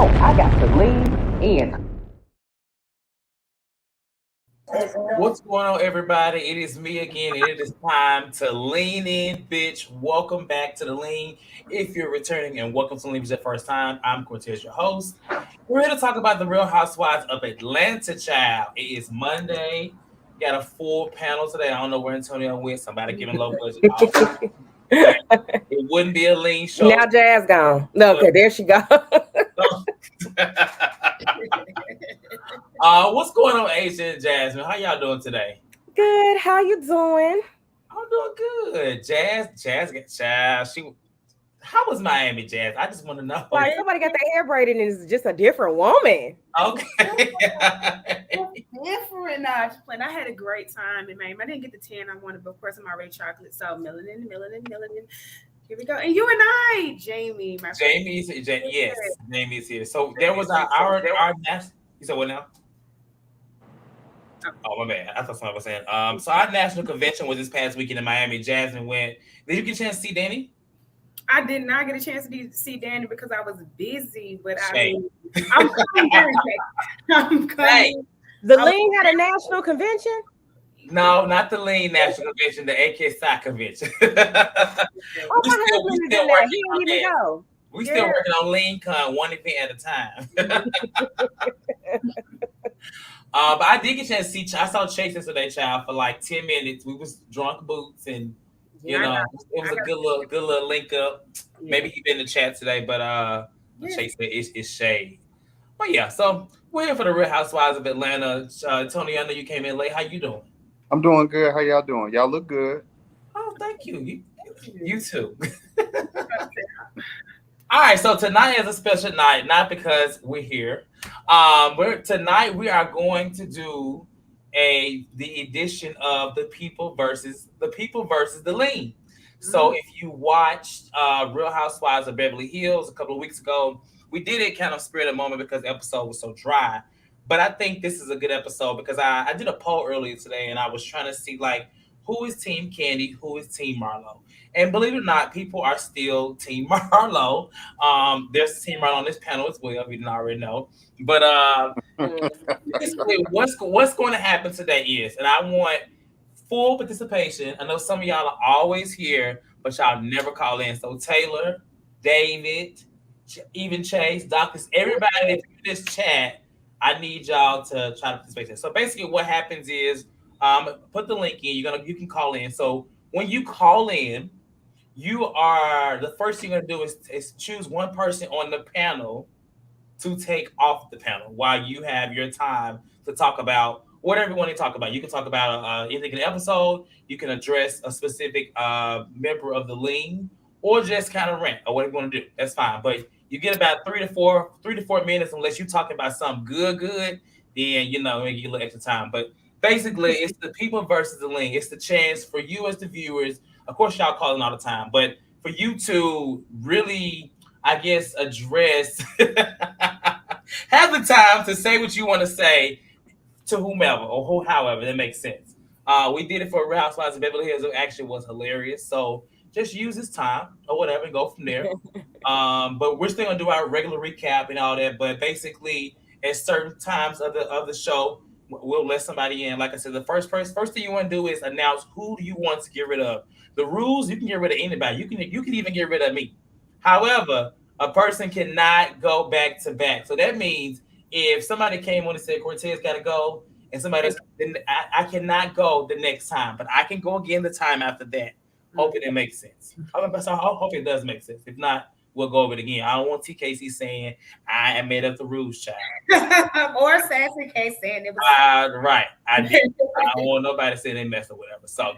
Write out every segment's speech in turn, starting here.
I got to lean in. What's going on, everybody? It is me again, and it is time to lean in, bitch. Welcome back to the Lean. If you're returning, and welcome to Lean, if it's your first time, I'm Cortez, your host. We're here to talk about the Real Housewives of Atlanta, child. It is Monday. Got a full panel today. I don't know where Antonio went. Somebody giving low budget. It wouldn't be a lean show. Now Jazz gone. No, okay, there she go. What's going on, Asia and Jasmine? How y'all doing today? Good. How you doing? I'm doing good. Jazz. How was Miami, Jazz? I just want to know. Like somebody got their hair braided and it's just a different woman. Okay. Different. Nah, just playing. I had a great time in Miami. I didn't get the tan I wanted, but of course I'm already chocolate. So melanin. Here we go. And you and I, Jamie, my friend. Yes, Jamie's here. So there was our national. You said what now? Oh, my bad. I thought somebody was saying. So our national convention was this past weekend in Miami. Jasmine went. Did you get a chance to see Danny? I did not get a chance to see Danny because I was busy, but I'm coming. Hey. The Lean had a national convention? No, not the Lean National Convention, the AK Sock Convention. We still working on Lean Con, one event at a time. But I did get a chance to see. I saw Chase yesterday, child, for like 10 minutes. We was drunk boots, and it was a good little link up. Yeah. Maybe he been in the chat today, but Chase said it's shade. But yeah, so we're here for the Real Housewives of Atlanta. Tony, I know you came in late. How you doing? I'm doing good. How y'all doing? Y'all look good. Oh, thank you. You too. All right, so tonight is a special night, not because we're here. Tonight we are going to do the edition of the People versus the Lean. So if you watched Real Housewives of Beverly Hills a couple of weeks ago, we did it kind of spur of the moment because the episode was so dry. But I think this is a good episode because I did a poll earlier today and I was trying to see like who is Team Kandi, who is Team Marlo. And believe it or not, people are still Team Marlo. There's Team Marlo on this panel as well, if you didn't already know. But basically what's going to happen today is, and I want full participation. I know some of y'all are always here, but y'all never call in. So Taylor, David, even Chase, Doctors, everybody that's in this chat, I need y'all to try to participate. So basically what happens is, put the link in, you can call in. So when you call in, the first thing you're gonna do is choose one person on the panel to take off the panel while you have your time to talk about whatever you want to talk about. You can talk about anything in the episode, you can address a specific member of the Lean, or just kind of rant or whatever you want to do. That's fine. But you get about 3 to 4 minutes unless you're talking about something good, then maybe you get a little extra time. But basically, it's the People versus the Lean. It's the chance for you as the viewers. Of course, y'all calling all the time, but for you to really, I guess, address, have the time to say what you want to say to whomever or however that makes sense. We did it for Real Housewives of Beverly Hills. It actually was hilarious. So just use this time or whatever and go from there. But we're still gonna do our regular recap and all that. But basically, at certain times of the show, we'll let somebody in. Like I said, the first thing you want to do is announce who do you want to get rid of. The rules, you can get rid of anybody. You can even get rid of me. However, a person cannot go back to back. So that means if somebody came on and said Cortez got to go, and somebody else, then I cannot go the next time, but I can go again the time after that. Hoping it makes sense. So I hope it does make sense. If not, we'll go over it again. I don't want TKC saying I made up the rules, child. Or Sassy K saying it was right. I don't want nobody saying they messed or whatever. So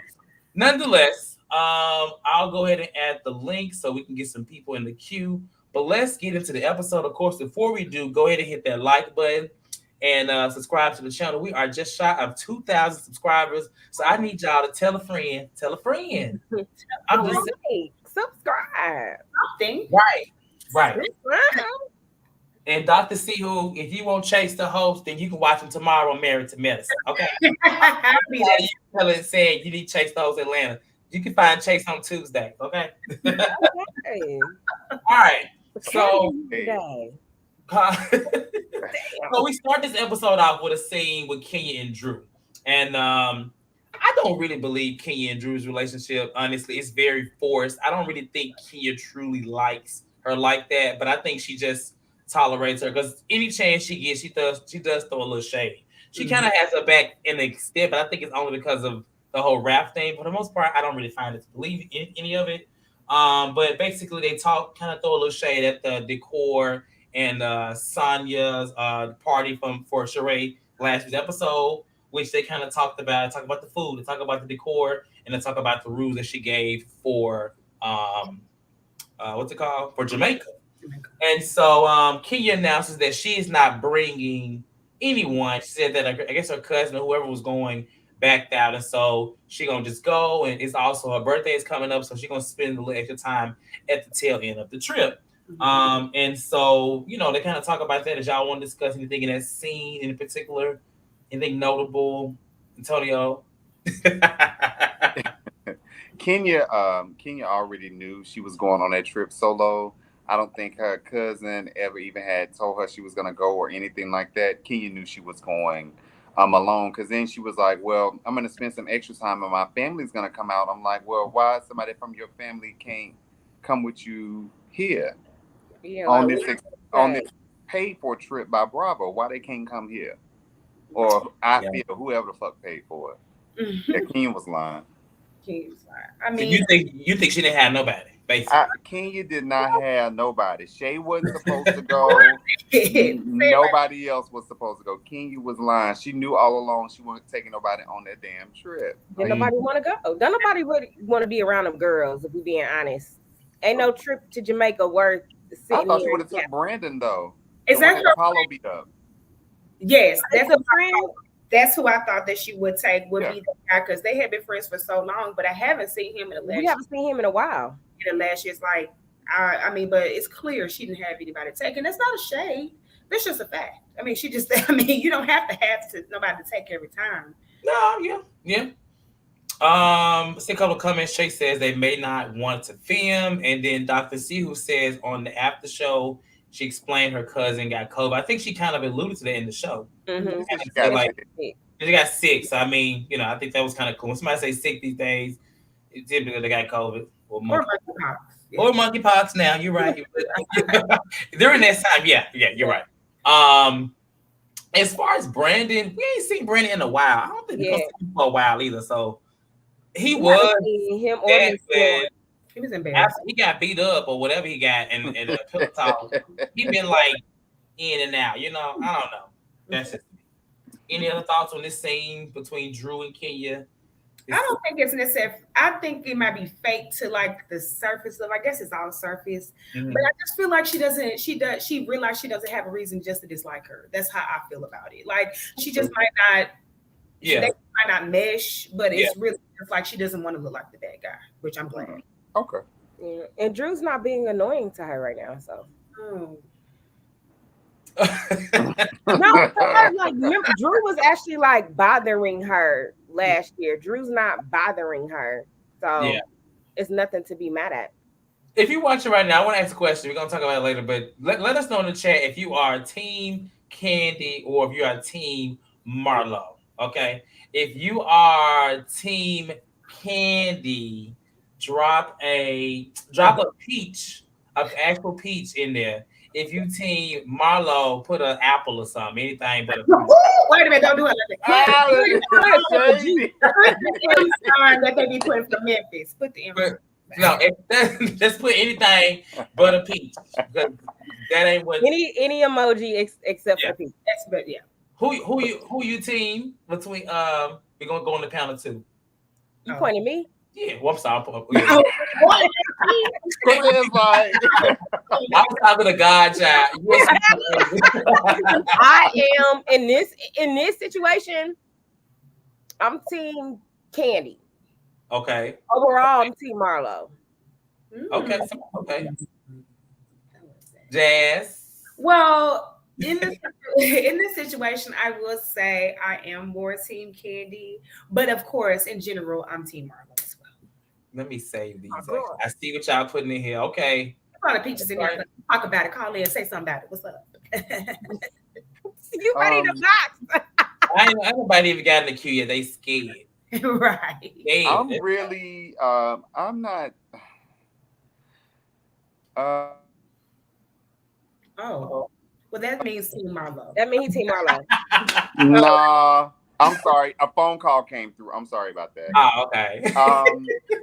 nonetheless, I'll go ahead and add the link so we can get some people in the queue. But let's get into the episode. Of course, before we do, go ahead and hit that like button and subscribe to the channel. We are just shy of 2,000 subscribers. So I need y'all to tell a friend. I'm just saying. Subscribe. Something. Right. And Dr. C, who, if you won't chase the host, then you can watch him tomorrow on Married to Medicine. Okay. You telling saying you need Chase the host Atlanta. You can find Chase on Tuesday. Okay. Okay. All right. So So we start this episode off with a scene with Kenya and Drew. And I don't really believe Kenya and Drew's relationship. Honestly, it's very forced. I don't really think Kenya truly likes her like that, but I think she just tolerates her because any chance she gets, she does throw a little shade. She kind of has her back in the extent, but I think it's only because of the whole rap thing. For the most part, I don't really find it to believe in any of it. But basically, they throw a little shade at the decor and Sanya's party for Sheree last week's episode, which they kind of talked about the food, they talk about the decor, and they talk about the rules that she gave for what's it called, for Jamaica. And so Kenya announces that she is not bringing anyone. She said that I guess her cousin or whoever was going backed out, and so she gonna just go. And it's also her birthday is coming up, so she gonna spend a little extra time at the tail end of the trip. And so they kind of talk about that. As y'all want to discuss anything in that scene in particular, anything notable, Antonio? Kenya already knew she was going on that trip solo. I don't think her cousin ever even had told her she was going to go or anything like that. Kenya knew she was going alone, because then she was like, well, I'm going to spend some extra time and my family's going to come out. I'm like, well, why somebody from your family can't come with you here on this paid for trip by Bravo? Why they can't come here? Or I feel whoever the fuck paid for it. Yeah, Kenya was lying. I mean, you think she didn't have nobody? Basically, Kenya did not have nobody. Shay wasn't supposed to go. Nobody else was supposed to go. Kenya was lying. She knew all along she wasn't taking nobody on that damn trip. Did nobody want to go? Don't nobody really want to be around them girls, if we being honest. Ain't no trip to Jamaica worth sitting. I thought she would have took Brandon though. Is that her Apollo beat up? Yes, that's a friend. That's who I thought that she would take be the guy, because they had been friends for so long, but I haven't seen him in the last. We haven't seen him in a while. In the last year's, like, I mean, but it's clear she didn't have anybody taken. That's not a shade. That's just a fact. I mean, you don't have to nobody to take every time. No, yeah. See a couple of comments. Shay says they may not want to film, and then Dr. C, who says on the after show, she explained her cousin got COVID. I think she kind of alluded to that in the show. Mm-hmm. She got sick. So, I mean, I think that was kind of cool. When somebody say sick these days, it's typically they got COVID or monkeypox. Or monkeypox now. You're right. During that time, yeah, you're right. As far as Brandon, we ain't seen Brandon in a while. I don't think we've seen him for a while either. So, he was him he was embarrassed. After he got beat up or whatever he got in the pillow talk, he been like in and out. I don't know. That's just any other thoughts on this scene between Drew and Kenya? I don't think it's necessary. I think it might be fake to like the surface of. I guess it's all surface, but I just feel like she realized she doesn't have a reason just to dislike her. That's how I feel about it. Like she just might not. They might not mesh, but it's really just like she doesn't want to look like the bad guy, which I'm glad. Okay. Yeah. And Drew's not being annoying to her right now, so. No, like remember, Drew was actually like bothering her last year. Drew's not bothering her, so it's nothing to be mad at. If you're watching right now, I want to ask a question. We're gonna talk about it later, but let us know in the chat if you are Team Kandi or if you are Team Marlo. Okay, if you are Team Kandi, drop a peach, an actual peach in there. If you Team Marlo, put an apple or something, anything but a peach. Wait a minute, don't do it like that. That they be putting from Memphis. Put the no, just put anything but a peach. Because that ain't what any emoji except for peach. But Who you team between we're gonna go on the count of two. You pointing me? Yeah, well, I'm sorry. I was talking to God, child. I am in this situation. I'm Team Kandi. Okay. Overall, I'm Team Marlo. Okay. Jazz. Well, in this situation, I will say I am more Team Kandi, but of course, in general, I'm Team Marlo as well. Let me save these. I see what y'all putting in here. Okay. A lot of peaches in here. Talk about it. Call in. Say something about it. What's up? You ready to box? Ain't nobody even got in the queue yet. They scared. Right. I'm really, I'm not. Oh, well, that means Team Marlo. That means he Team Marlo. Nah, I'm sorry. A phone call came through. I'm sorry about that. Oh, okay.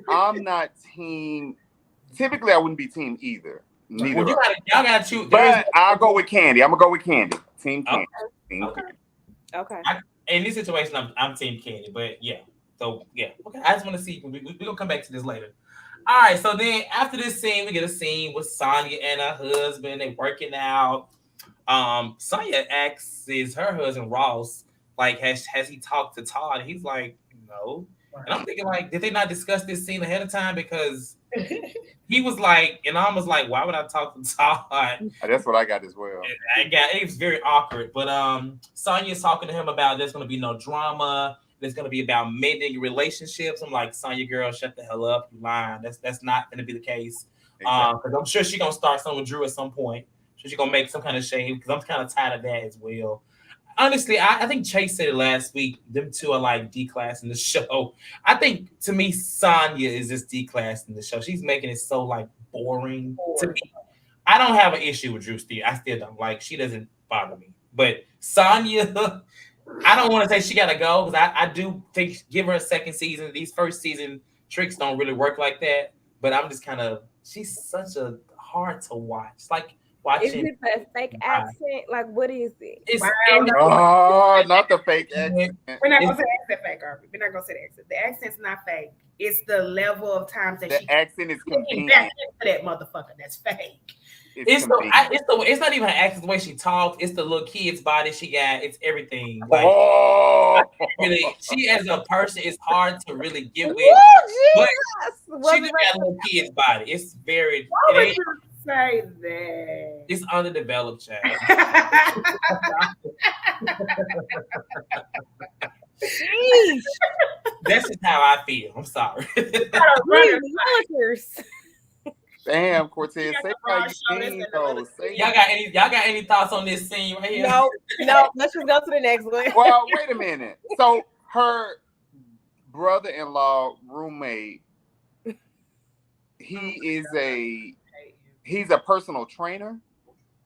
I'm not team. Typically, I wouldn't be team either. Neither. Well, y'all got to choose. But I'll go with Kandi. I'm gonna go with Kandi. Team Kandi. Team Okay. Kandi. Okay. In this situation, I'm team Kandi, but yeah. So yeah. Okay. I just want to see. We're gonna come back to this later. All right. So then after this scene, we get a scene with Sanya and her husband. They working out. Sanya asks her husband Ross, like, has he talked to Todd? And he's like, no. And I'm thinking, like, did they not discuss this scene ahead of time? Because he was like, and I was like, why would I talk to Todd? That's what I got as well. It was very awkward. But Sanya's talking to him about there's gonna be no drama. There's gonna be about mending relationships. I'm like, Sanya, girl, shut the hell up. You lying. That's not gonna be the case. Because I'm sure she's gonna start something with Drew at some point. So she's gonna make some kind of shade because I'm kind of tired of that as well. Honestly, I think Chase said it last week. Them two are like D-class in the show. I think, to me, Sanya is just D-class in the show. She's making it so like boring to me. I don't have an issue with Drew Steele. I still don't. Like, she doesn't bother me. But Sanya, I don't want to say she gotta go because I do think give her a second season. These first season tricks don't really work like that. But I'm just kind of, she's such a hard to watch. It's like watching. Is it a fake accent? Like, what is it? It's not the fake accent. We're not gonna say the accent fake, Harvey. We're not gonna say the accent. The accent's not fake. It's the level of times that the accent is convenient. Back into that motherfucker that's fake. It's not even her accent, the way she talks. It's the little kid's body she got. It's everything. Like, really, she as a person is hard to really get with. But she just got a little kid's body. It's very. Why would you say that? It's underdeveloped, child. That's just how I feel. I'm sorry. Damn, Cortez, say how you feel, though. Y'all got any thoughts on this scene right here? No. Let's just go to the next one. Well, wait a minute. So her brother-in-law roommate, he's a personal trainer.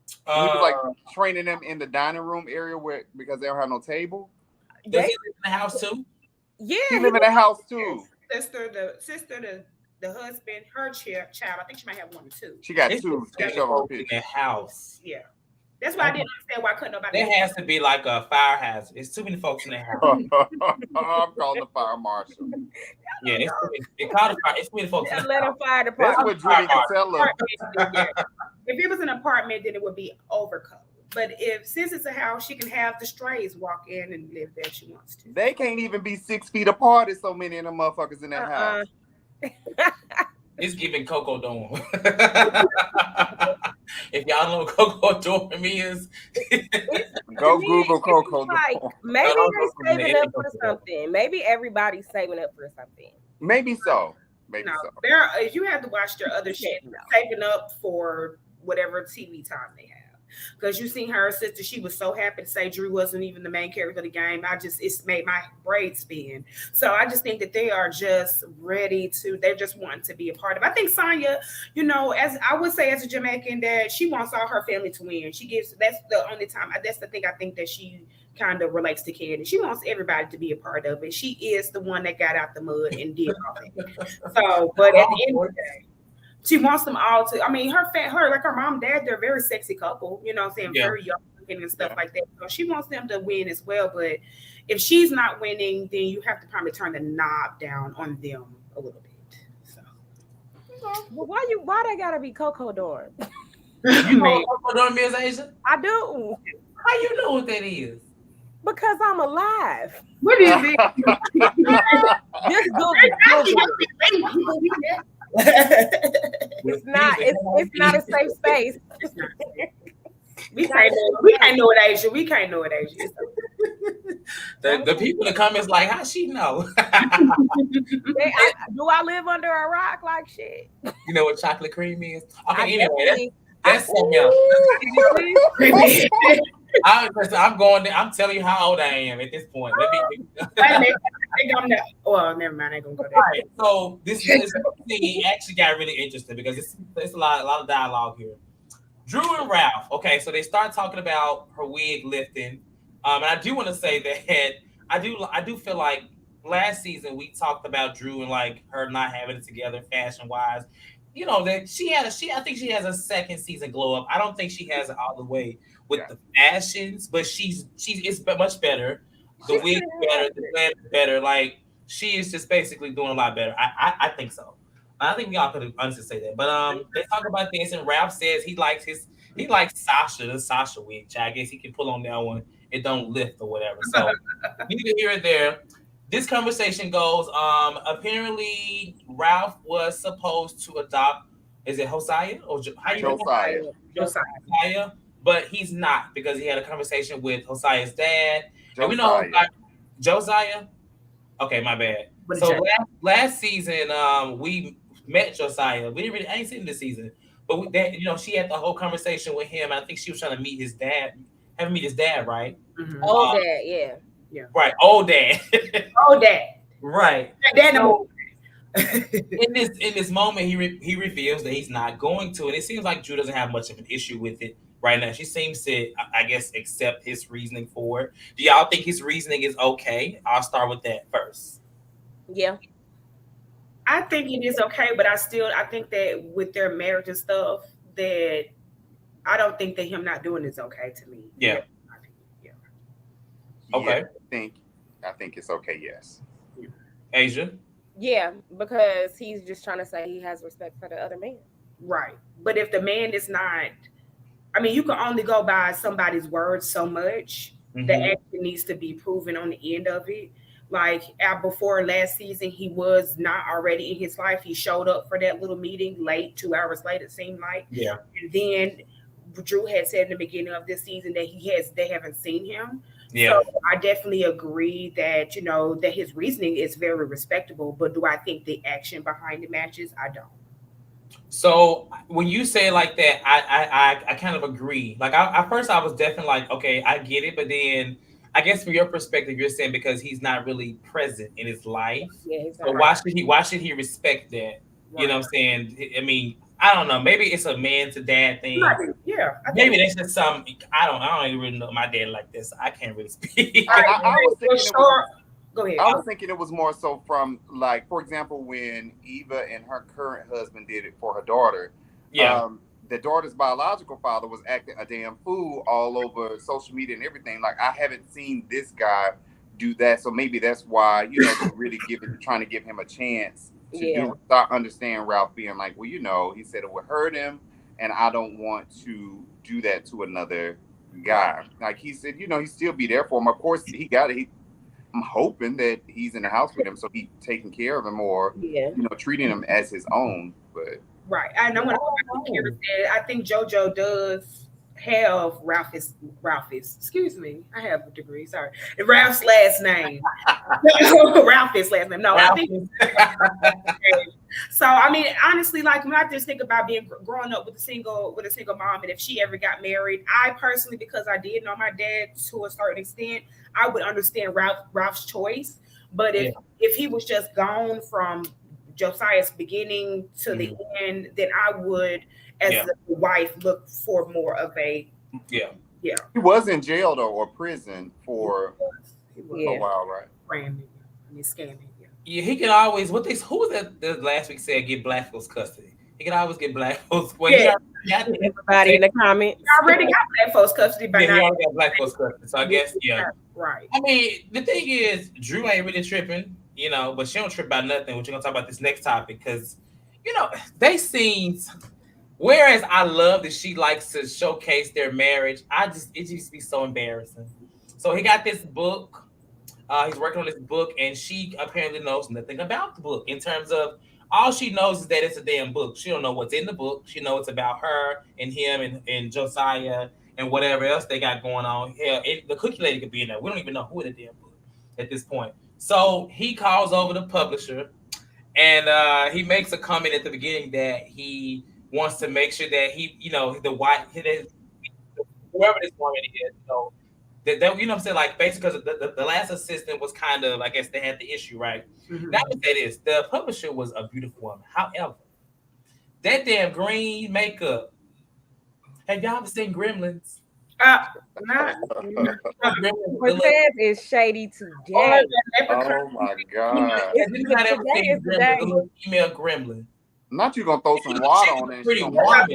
He was like training them in the dining room area because they don't have no table. Does he live in the house too? Yeah, he live in the house too. The husband, her child. I think she might have one or two. She got two. In the house. Yeah, that's why I didn't understand why couldn't nobody. There has to be like a fire hazard. It's too many folks in the house. I'm calling the fire marshal. Yeah, it's called a fire. It's too many folks. Just let them fire department. That's what Judy can tell them. If it was an apartment, then it would be overcoat. But since it's a house, she can have the strays walk in and live there if she wants to. They can't even be 6 feet apart. There's so many of them motherfuckers in that house. It's giving Coco Dorm. If y'all know what Coco Dorm is, go Google Coco Dorm. Like, maybe they're saving up for something. Maybe everybody's saving up for something. Maybe so. You have to watch their other shit, saving up for whatever TV time they have. Because you seen her sister, she was so happy to say Drew wasn't even the main character of the game. It's made my brain spin. So I just think that they are just ready they're just wanting to be a part of it. I think Sanya, as I would say as a Jamaican, that she wants all her family to win. That's the only time, that's the thing I think that she kind of relates to Kandi. She wants everybody to be a part of it. She is the one that got out the mud and did all that. So, but at the end of the day, she wants them all to. I mean, her like her mom and dad, they're a very sexy couple. You know what I'm saying? Yeah. Very young looking and stuff like that. So she wants them to win as well. But if she's not winning, then you have to probably turn the knob down on them a little bit. So, well, why they gotta be Coco Dorm? You know what Coco Dorm is, Asia? I do. How you know what that is? Because I'm alive. What is it? Just Google it. It's not a safe space. We can't know it, Asia. We can't know it, Asia. The people in the comments like, how she know? Do I live under a rock like shit? You know what chocolate cream is? Okay, anyway, That's something else. I'm going there. I'm telling you how old I am at this point. Let me. I think I'm not. Well, never mind. I ain't gonna go there. Right. So this thing actually got really interesting because it's a lot of dialogue here. Drew and Ralph. Okay, so they start talking about her wig lifting. And I do want to say that I do feel like last season we talked about Drew and like her not having it together fashion wise. You know that I think she has a second season glow up. I don't think she has it all the way with the fashions, but it's much better. The wig better, the glam is better. Like she is just basically doing a lot better. I think so. I think we all could honestly say that. But they talk about this, and Ralph says he likes the Sasha wig. Which I guess he can pull on that one. It don't lift or whatever. So neither here or there. This conversation goes. Apparently Ralph was supposed to adopt. Is it Hosea or how you Josiah? Josiah, but he's not because he had a conversation with Hosea's dad. And we know Josiah. Okay, my bad. So last season, we met Josiah. I ain't seen him this season, but she had the whole conversation with him. I think she was trying to meet his dad, have him meet his dad, right? Mm-hmm. Old dad, yeah. Right, old dad. Old dad. Right. So, in this moment, he reveals that he's not going to, and it seems like Drew doesn't have much of an issue with it right now. She seems to, I guess, accept his reasoning for it. Do y'all think his reasoning is okay? I'll start with that first. Yeah. I think it is okay, but I think that with their marriage and stuff, that I don't think that him not doing is okay to me. Yeah. Okay. I think it's okay. Yes. Asia. Yeah, because he's just trying to say he has respect for the other man. Right. But if the man is not, I mean, you can only go by somebody's word so much. Mm-hmm. The action needs to be proven on the end of it. Like before last season, he was not already in his life. He showed up for that little meeting late, 2 hours late, it seemed like. Yeah. And then Drew had said in the beginning of this season that they haven't seen him. Yeah. So I definitely agree that, that his reasoning is very respectable, but do I think the action behind the matches? I don't. So when you say it like that, I kind of agree. Like at first I was definitely like, okay, I get it. But then I guess from your perspective, you're saying because he's not really present in his life. Yeah, so why should he respect that? Right. You know what I'm saying? I mean, I don't know. Maybe it's a man to dad thing. Yeah. Maybe that's just something. I don't even really know my dad like this. I can't really speak. I was thinking Go ahead. I was thinking it was more so from, like, for example, when Eva and her current husband did it for her daughter. Yeah. The daughter's biological father was acting a damn fool all over social media and everything. Like, I haven't seen this guy do that, so maybe that's why they're really trying to give him a chance to start understand Ralph being like, well, he said it would hurt him, and I don't want to do that to another guy. Like he said, he'd still be there for him. Of course, he got it. I'm hoping that he's in the house with him, so he's taking care of him or treating him as his own. But and I'm gonna I think JoJo does have Ralph's. Excuse me, I have a degree. Sorry, Ralph's last name. Ralph's last name. No, I think. So I mean, honestly, like when I just think about growing up with a single mom, and if she ever got married, I personally, because I did know my dad to a certain extent, I would understand Ralph's choice. But if he was just gone from Josiah's beginning to the end, then I would, as a wife, look for more of a He was in jail though, or prison for a while, right? Scamming. Yeah, he can always. Who was that last week said get black folks custody? He can always get black folks. Well, everybody in the comments. He already got black folks custody by now. He already got black folks custody. So I guess right. I mean, the thing is, Drew ain't really tripping, but she don't trip about nothing. We're gonna talk about this next topic because, they seem. Whereas I love that she likes to showcase their marriage, it just be so embarrassing. So he got this book. He's working on this book, and she apparently knows nothing about the book. In terms of all she knows is that it's a damn book. She don't know what's in the book. She knows it's about her and him and Josiah and whatever else they got going on. Hell, the cookie lady could be in there. We don't even know who in the damn book at this point. So he calls over the publisher, and he makes a comment at the beginning that he wants to make sure that he, the wife, whoever this woman is, that you know what I'm saying, like basically because the last assistant was kind of, I guess they had the issue, right? Mhm. Now I would say this: the publisher was a beautiful woman. However, that damn green makeup. Have y'all ever seen Gremlins? Not. Cortez is shady today. Oh my god! Did not ever Today seen is the Gremlins, day. the little female gremlin? Not you gonna throw some water on that Pretty shit. woman.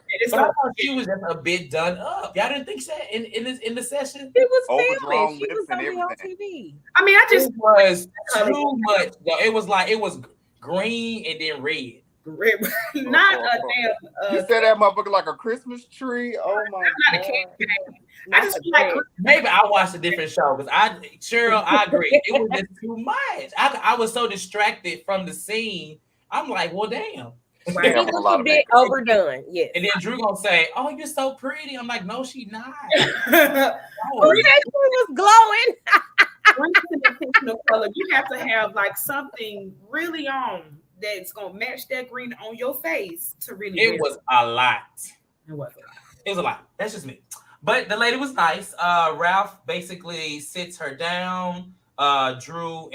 It's But I like, thought she was just a bit done up. Y'all didn't think so in the session? She was Overdrawn filming. She was lips and gonna be on everything. TV. I mean, I It just was too much. It was like it was green and then red. not a damn. You said that motherfucker like a Christmas tree. Oh my Not a god! cake. I just feel like Maybe I watched a different show because Cheryl, I agree. It was just too much. I was so distracted from the scene. I'm like, well, damn. She looked a bit overdone. Yes. And then Drew gonna say, "Oh, you're so pretty." I'm like, "No, she not." Oh, yeah, she was glowing. intentional color. You have to have like something really on that's gonna match that green on your face to really. It was a lot. It was. It was a lot. That's just me. But the lady was nice. Ralph basically sits her down. Drew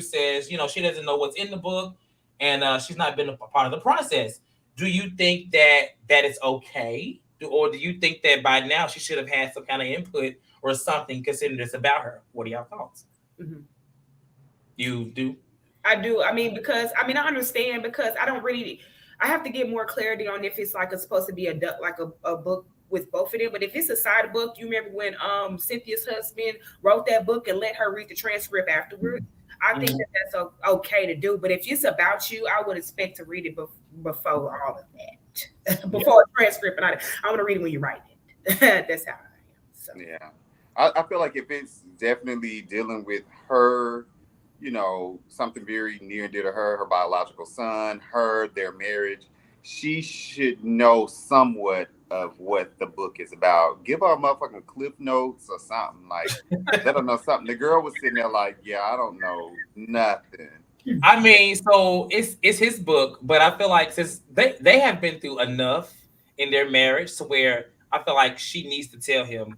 says, she doesn't know what's in the book, and she's not been a part of the process. Do you think that is okay, or do you think that by now she should have had some kind of input or something, considering it's about her? What are y'all thoughts? Mm-hmm. You do? I do. I mean, I understand because I have to get more clarity on if it's like it's supposed to be a book with both of them. But if it's a side book, you remember when Cynthia's husband wrote that book and let her read the transcript afterwards? I think that's okay to do. But if it's about you, I would expect to read it before all of that. Before a transcript. And I want to read it when you write it. That's how I am. So. Yeah. I feel like if it's definitely dealing with her, something very near and dear to her biological son, their marriage, she should know somewhat of what the book is about. Give her a motherfucking cliff notes or something, like let her know something. The girl was sitting there like, yeah, I don't know nothing. I mean, so it's his book, but I feel like since they have been through enough in their marriage to where I feel like she needs to tell him.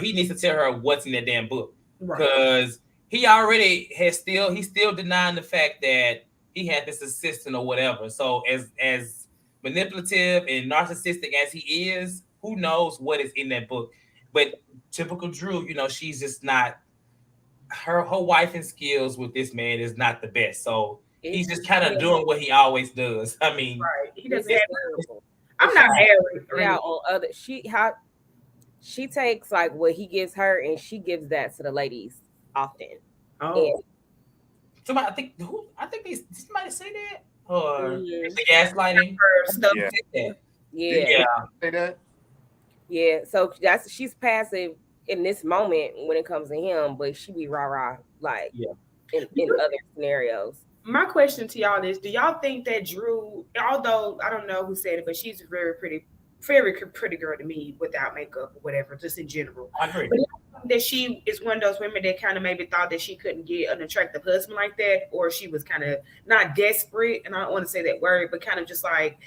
He needs to tell her what's in that damn book, because he already he's still denying the fact that he had this assistant or whatever. So as manipulative and narcissistic as he is, who knows what is in that book? But typical Drew, she's just not. Her wife and skills with this man is not the best. So he's just kind of doing what he always does. I mean, he doesn't have. I'm not married. Yeah, on she takes like what he gives her and she gives that to the ladies often. Oh. Somebody, I think did somebody say that? Or the gaslighting stuff. Yeah. Say that? Yeah. So she's passive in this moment when it comes to him, but she be rah-rah like in other scenarios. My question to y'all is, do y'all think that Drew, although I don't know who said it, but she's a very pretty girl to me without makeup or whatever, just in general. I agree. But that she is one of those women that kind of maybe thought that she couldn't get an attractive husband like that, or she was kind of not desperate, and I don't want to say that word, but kind of just like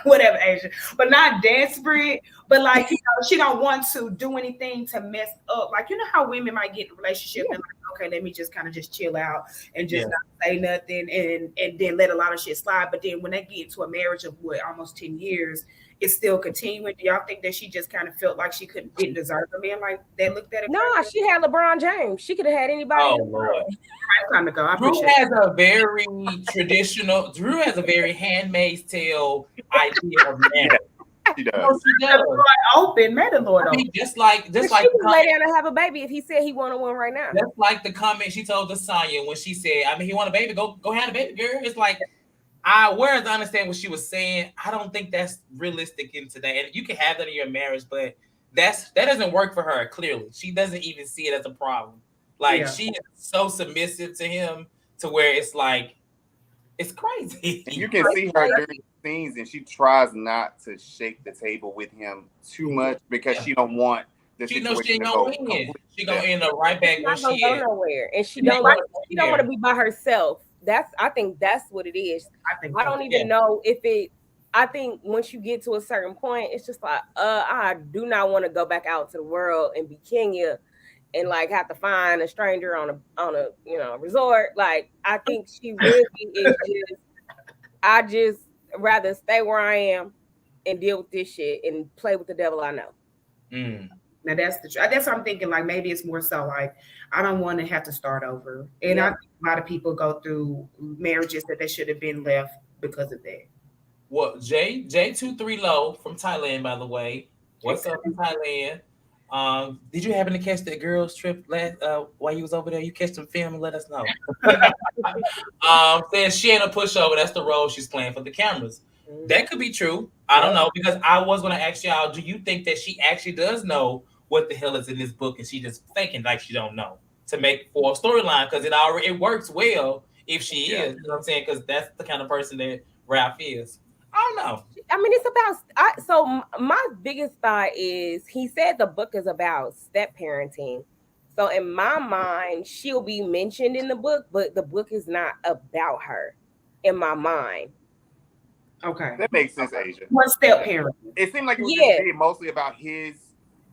whatever, Asian, but not desperate, but like she don't want to do anything to mess up. Like how women might get in a relationship and like, okay, let me just kind of just chill out and just not say nothing and then let a lot of shit slide. But then when they get into a marriage of almost 10 years, it's still continuing. Do y'all think that she just kind of felt like she didn't deserve a man like that? Looked at it. No, she had LeBron James. She could have had anybody. Oh Lord. Time to go. Drew has a very traditional. Drew has a very Handmaid's Tale idea of marriage. She does. Open, made the Lord open. Just like she would lay down and have a baby if he said he wanted one right now. That's like the comment she told to Sanya when she said, he want a baby, go have a baby, girl. It's like, whereas I understand what she was saying, I don't think that's realistic in today. And you can have that in your marriage, but that doesn't work for her. Clearly, she doesn't even see it as a problem. Like she is so submissive to him to where it's like it's crazy. And you can see her during scenes, and she tries not to shake the table with him too much because she don't want. She knows she ain't gonna win. She gonna end up right back where she is. Nowhere, and she don't want to be by herself. I think that's what it is. I don't even know if it I think once you get to a certain point, it's just like, I do not want to go back out to the world and be Kenya and like have to find a stranger on a resort. Like, I think she really is just. I just rather stay where I am and deal with this shit and play with the devil I know. Now that's that's what I'm thinking. Like maybe it's more so like I don't want to have to start over, and I think a lot of people go through marriages that they should have been left because of that. Well, J23 Low from Thailand, by the way. What's up in Thailand? Did you happen to catch that girls trip while you was over there? You catch some film and let us know. Says she ain't a pushover. That's the role she's playing for the cameras. That could be true. I don't know, because I was going to ask y'all, do you think that she actually does know what the hell is in this book and she just faking like she don't know to make for a storyline? Because it works well if she is. You know what I'm saying? Because that's the kind of person that Ralph is. I don't know. I mean, it's about. So my biggest thought is he said the book is about step parenting. So in my mind, she'll be mentioned in the book, but the book is not about her. In my mind. Okay, that makes sense, Asia. One step parent. It seemed like it was just mostly about his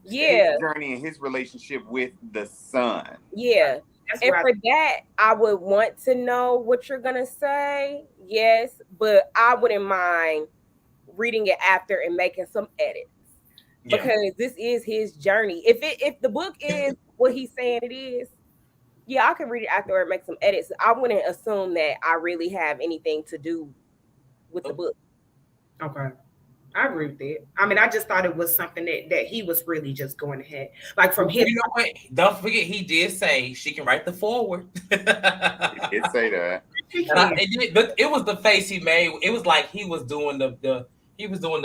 journey and his relationship with the son. Yeah. And for that, I would want to know what you're gonna say. Yes, but I wouldn't mind reading it after and making some edits because this is his journey. If the book is what he's saying it is, I can read it after and make some edits. I wouldn't assume that I really have anything to do with the book. Okay. I agree with that. I mean, I just thought it was something that he was really just going ahead. Like from his. You know what? Don't forget, he did say she can write the foreword. He did say that. But it was the face he made. It was like he was doing the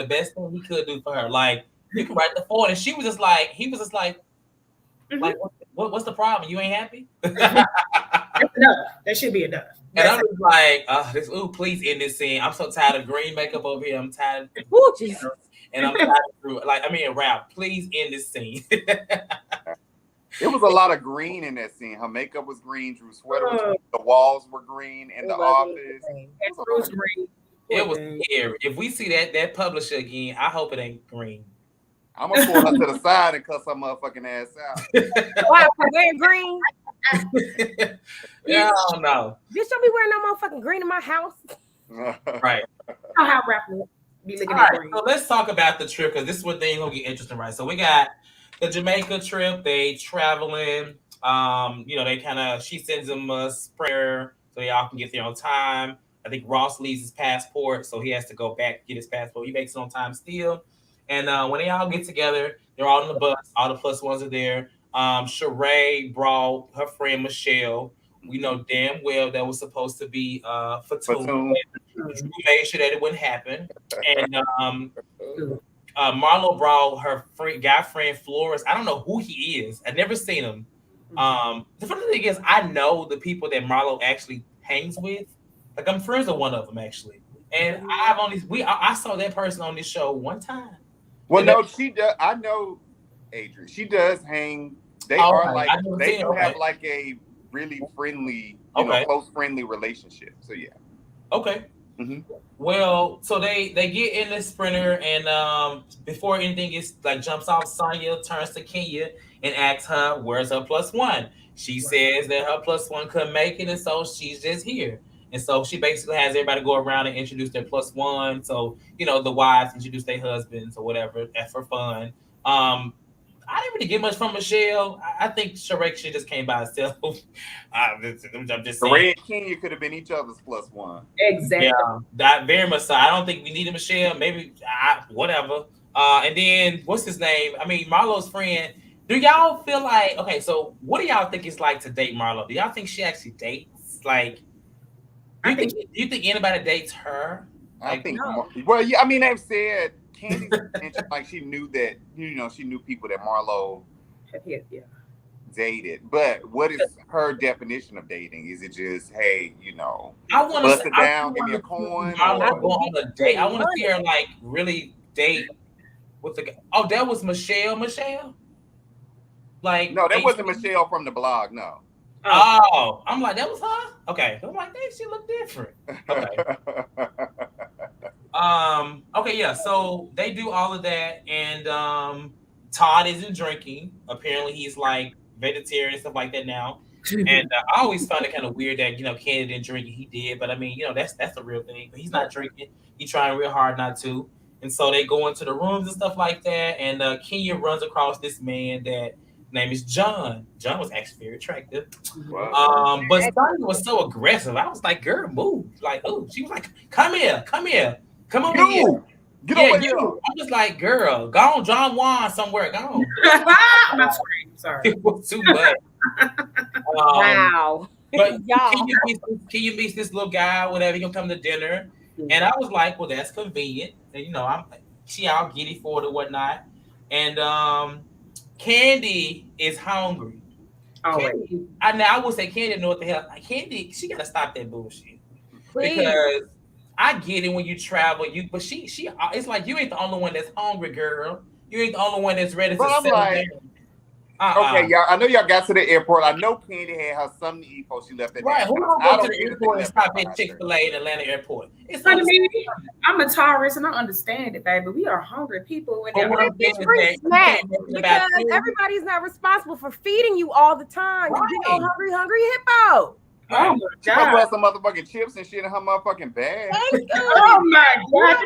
best thing he could do for her. Like, you can write the foreword, and he was just like, like, what's the problem? You ain't happy? Enough. That should be enough. And I was like, please end this scene. I'm so tired of green makeup over here. I'm tired. And I'm tired of Ralph, please end this scene. It was a lot of green in that scene. Her makeup was green. Drew's sweater was green. The walls were green in the office. Drew's green. It was scary. If we see that publisher again, I hope it ain't green. I'm gonna pull her to the side and cuss her motherfucking ass out. Why? Wearing green? I don't know. Bitch, don't be wearing no motherfucking green in my house. Right. How Ralph will be looking at green. So let's talk about the trip, because this is what things gonna get interesting, right? So we got the Jamaica trip. They traveling. She sends them a sprayer so y'all can get there on time. I think Ross leaves his passport, so he has to go back get his passport. He makes it on time still. And when they all get together, they're all on the bus. All the plus ones are there. Sheree brought her friend Michelle. We know damn well that was supposed to be Fatum. Drew made sure that it wouldn't happen. And Marlo brought her guy friend Flores. I don't know who he is. I've never seen him. The funny thing is, I know the people that Marlo actually hangs with. Like, I'm friends with one of them actually, and I saw that person on this show one time. Well, no, she does. I know Adrian. She does hang. They are like they do have like a really friendly, close friendly relationship. So yeah. Okay. Mm-hmm. Well, so they get in the sprinter, and before anything jumps off, Sanya turns to Kenya and asks her, "Where's her plus one?" She says that her plus one couldn't make it, and so she's just here. And so she basically has everybody go around and introduce their plus one. So, the wives introduce their husbands or whatever. That's for fun. I didn't really get much from Michelle. I think Sheree should just came by herself. I'm just saying. Sheree and Kenya could have been each other's plus one. Exactly. Yeah, that very much so. I don't think we needed Michelle. Maybe whatever. And then what's his name? I mean, Marlo's friend. Do y'all feel like, okay, so what do y'all think it's like to date Marlo? Do y'all think she actually dates? Like, do you think anybody dates her? I think. No. Well, yeah. I mean, they've said Kandi mentioned like she knew that she knew people that Marlo dated. But what is her definition of dating? Is it just I want to bust it down, give me a coin? I want to go on a date. I want to see her like really date with the guy. Oh, that was Michelle. Like, no, that wasn't Michelle from the blog. No. Oh, I'm like, that was her? Okay. I'm like, dang, she looked different. Okay. Okay, yeah. So they do all of that, and Todd isn't drinking. Apparently, he's like vegetarian and stuff like that now. And I always found it kind of weird that Kandi didn't drink and he did. But I mean, that's a real thing. But he's not drinking. He's trying real hard not to. And so they go into the rooms and stuff like that. And Kenya runs across this man that name is John. John was actually very attractive. Wow. But Sanya was so aggressive. I was like, girl, move. Like, oh, she was like, come here. Come over here. Get over here. I'm just like, girl, go on, John Juan somewhere. Go on. I'm not screaming. Sorry. It was too much. Wow. But can you meet this little guy, whatever, he'll come to dinner. And I was like, well, that's convenient. And she all giddy for it or whatnot. And Kandi is hungry. Kandi, I would say Kandi know what the hell. Kandi, she gotta stop that bullshit. Please. Because I get it when you travel, but she it's like you ain't the only one that's hungry, girl. You ain't the only one that's ready to settle down. Okay, y'all. I know y'all got to the airport. I know Kandi had her something to eat before she left. Right? Who don't go to the airport and stop at Chick-fil-A in Atlanta airport? I'm a tourist and I understand it, baby. We are hungry people. Because everybody's not responsible for feeding you all the time. Right. You get hungry hippo. Oh my God! Brought some motherfucking chips and shit in her motherfucking bag. Oh my God!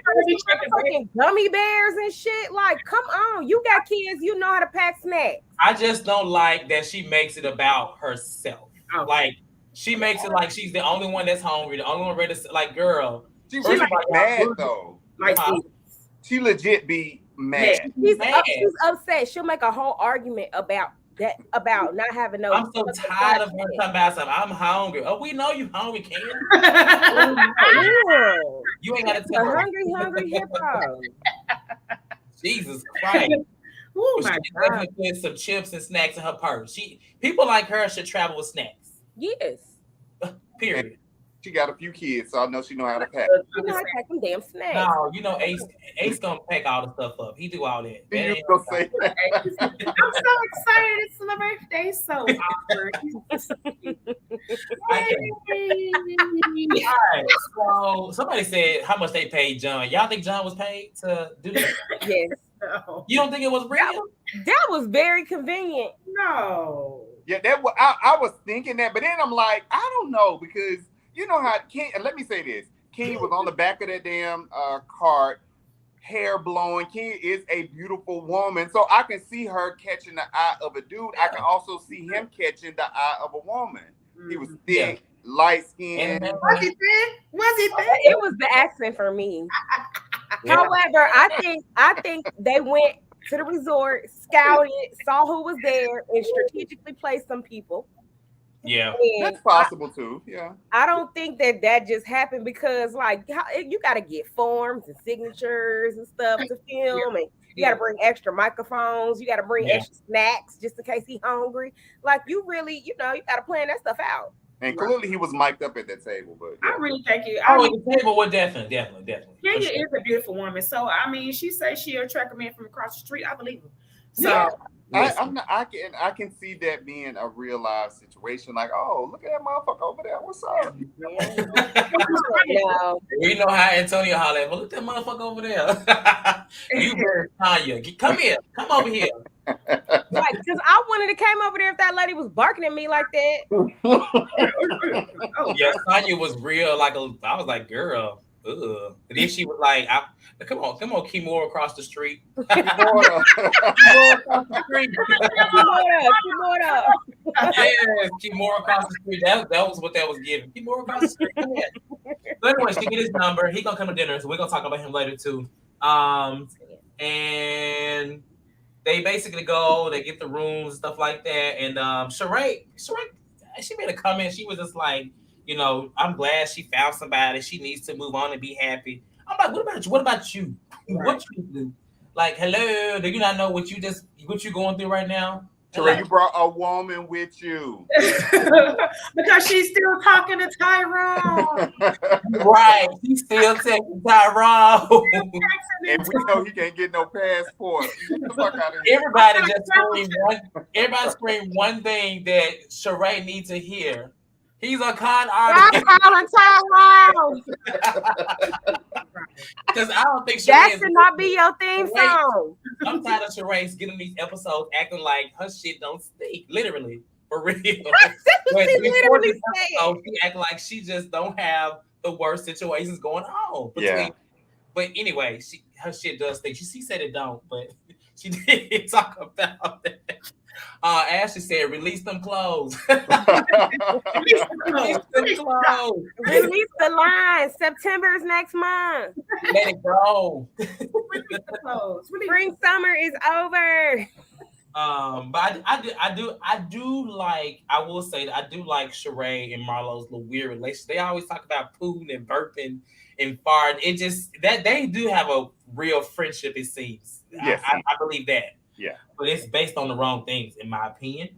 Fucking gummy bears and shit. Like, come on, you got kids. You know how to pack snacks. I just don't like that she makes it about herself. Oh. Like, she makes it like she's the only one that's hungry, the only one ready to. Like, girl, she's like mad though. Like, she legit be mad. She's upset. She'll make a whole argument about not having no. I'm so tired of her talking about something. I'm hungry. Oh, we know you hungry, Ken. You ain't got to tell her. Hungry hippo. Jesus Christ. Oh my God. She put some chips and snacks in her purse. People like her should travel with snacks. Yes. Period. She got a few kids, so I know she know how to pack. She know how to pack them damn snacks. No, Ace gonna pack all the stuff up. He do all that. You gonna say that? I'm so excited. It's my birthday. So awkward. All right. So somebody said how much they paid John. Y'all think John was paid to do that? Yes. No. You don't think it was real? That was very convenient. No. Yeah, I was thinking that, but then I'm like, I don't know, because you know how let me say this. Kenya was on the back of that damn cart, hair blowing. Kenya is a beautiful woman. So I can see her catching the eye of a dude. I can also see him catching the eye of a woman. He was thick, light skinned. Was he thick? It was the accent for me. However, I think they went to the resort, scouted, saw who was there, and strategically placed some people. Yeah, and that's possible too. Yeah, I don't think that just happened because you got to get forms and signatures and stuff to film, and you got to bring extra microphones. You got to bring extra snacks just in case he's hungry. Like you really, you got to plan that stuff out. And clearly he was mic'd up at that table, but I really think you. The table was definitely. Kenya is a beautiful woman, so I mean, she says she'll attract a man from across the street. I believe her. So. I can see that being a real life situation. Like, oh, look at that motherfucker over there. What's up? We know how Antonio hollered. Well, look at that motherfucker over there. You heard Sanya. Come here. Come over here. Right, because I wouldn't have came over there if that lady was barking at me like that. Yeah, Sanya was real. I was like, girl. Ugh. And then she was like, come on, Kimura across the street. Kimura across the street. Yes, Kimura across the street. That was what that was giving. Kimura across the street. So anyway, she get his number. He gonna come to dinner, so we're gonna talk about him later too. And they basically go, they get the rooms and stuff like that. And Sheree, she made a comment. She was just like, I'm glad she found somebody. She needs to move on and be happy. I'm like, what about you? Right. What you do? Like, hello, do you not know what you going through right now? Sheree, you brought a woman with you. Because she's still talking to Tyrone. Right. She's still taking Tyrone. And we know he can't get no passport. Get the fuck out of here. Everybody screamed one thing that Sheree needs to hear. He's a con artist. I'm calling Tyrone. Because I don't think that Sheree should not be your theme song. I'm tired of Sheree's getting these episodes acting like her shit don't stink. Literally. For real. She literally said. She act like she just don't have the worst situations going on. But anyway, her shit does stink. She said it don't, but she did talk about that. Ashley said, release them clothes. Release them clothes. Release the line. September is next month. Let it grow. Spring summer is over. But I do like, I will say that I do like Sheree and Marlo's little weird relationship. They always talk about pooing and burping and farting. It just that they do have a real friendship, it seems. Yes, I believe that. Yeah. But it's based on the wrong things, in my opinion.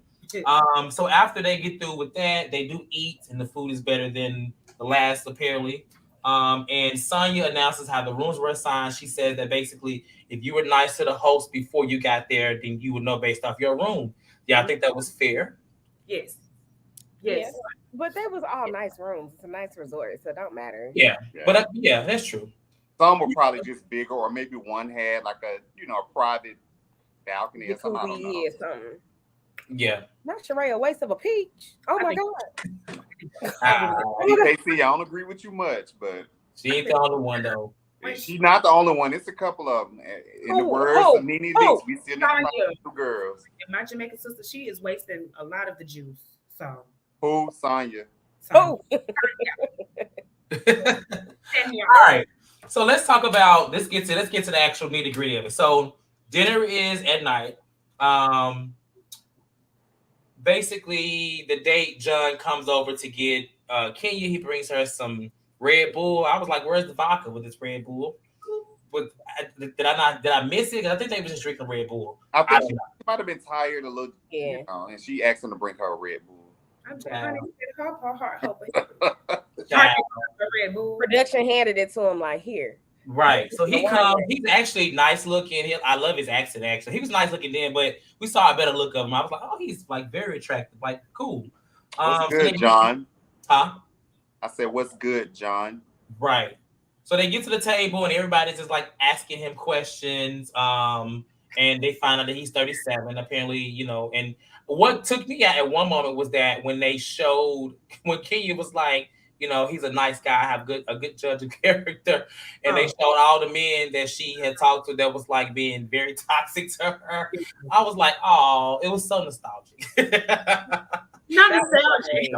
So after they get through with that, they do eat, and the food is better than the last, apparently. And Sanya announces how the rooms were assigned. She says that basically, if you were nice to the host before you got there, then you would know based off your room. Yeah, I think that was fair. Yes. But they was all nice rooms. It's a nice resort, so it don't matter. Yeah. But that's true. Some were probably just bigger, or maybe one had like a private balcony or something. I don't know. Something. Yeah. Not Sheree, a waste of a peach. Oh my God. KC, I don't agree with you much, but she ain't the only one though. She's not the only one. It's a couple of them. In the words of Nene Dix, we still need to find two girls. And my Jamaican sister, she is wasting a lot of the juice. So who? Sanya. Oh. All right. So let's talk about let's get to the actual nitty gritty of it. So dinner is at night. Basically, the date John comes over to get Kenya. He brings her some Red Bull. I was like, "Where's the vodka with this Red Bull?" But did I miss it? I think they were just drinking Red Bull. I think she might have been tired a little, yeah. And she asked him to bring her a Red Bull. I'm trying to get her heart Red Bull. Production handed it to him like, here. Right. So he comes. He's actually nice looking. I love his accent. Actually, he was nice looking then, but we saw a better look of him. I was like, oh, he's like very attractive. Like, cool. What's good, John? Huh? I said, what's good, John? Right. So they get to the table and everybody's just like asking him questions. And they find out that he's 37, apparently, and what took me out at one moment was that when Kenya was like, he's a nice guy, have a good judge of character. And they showed all the men that she had talked to that was like being very toxic to her. I was like, oh, it was so nostalgic. Not nostalgic.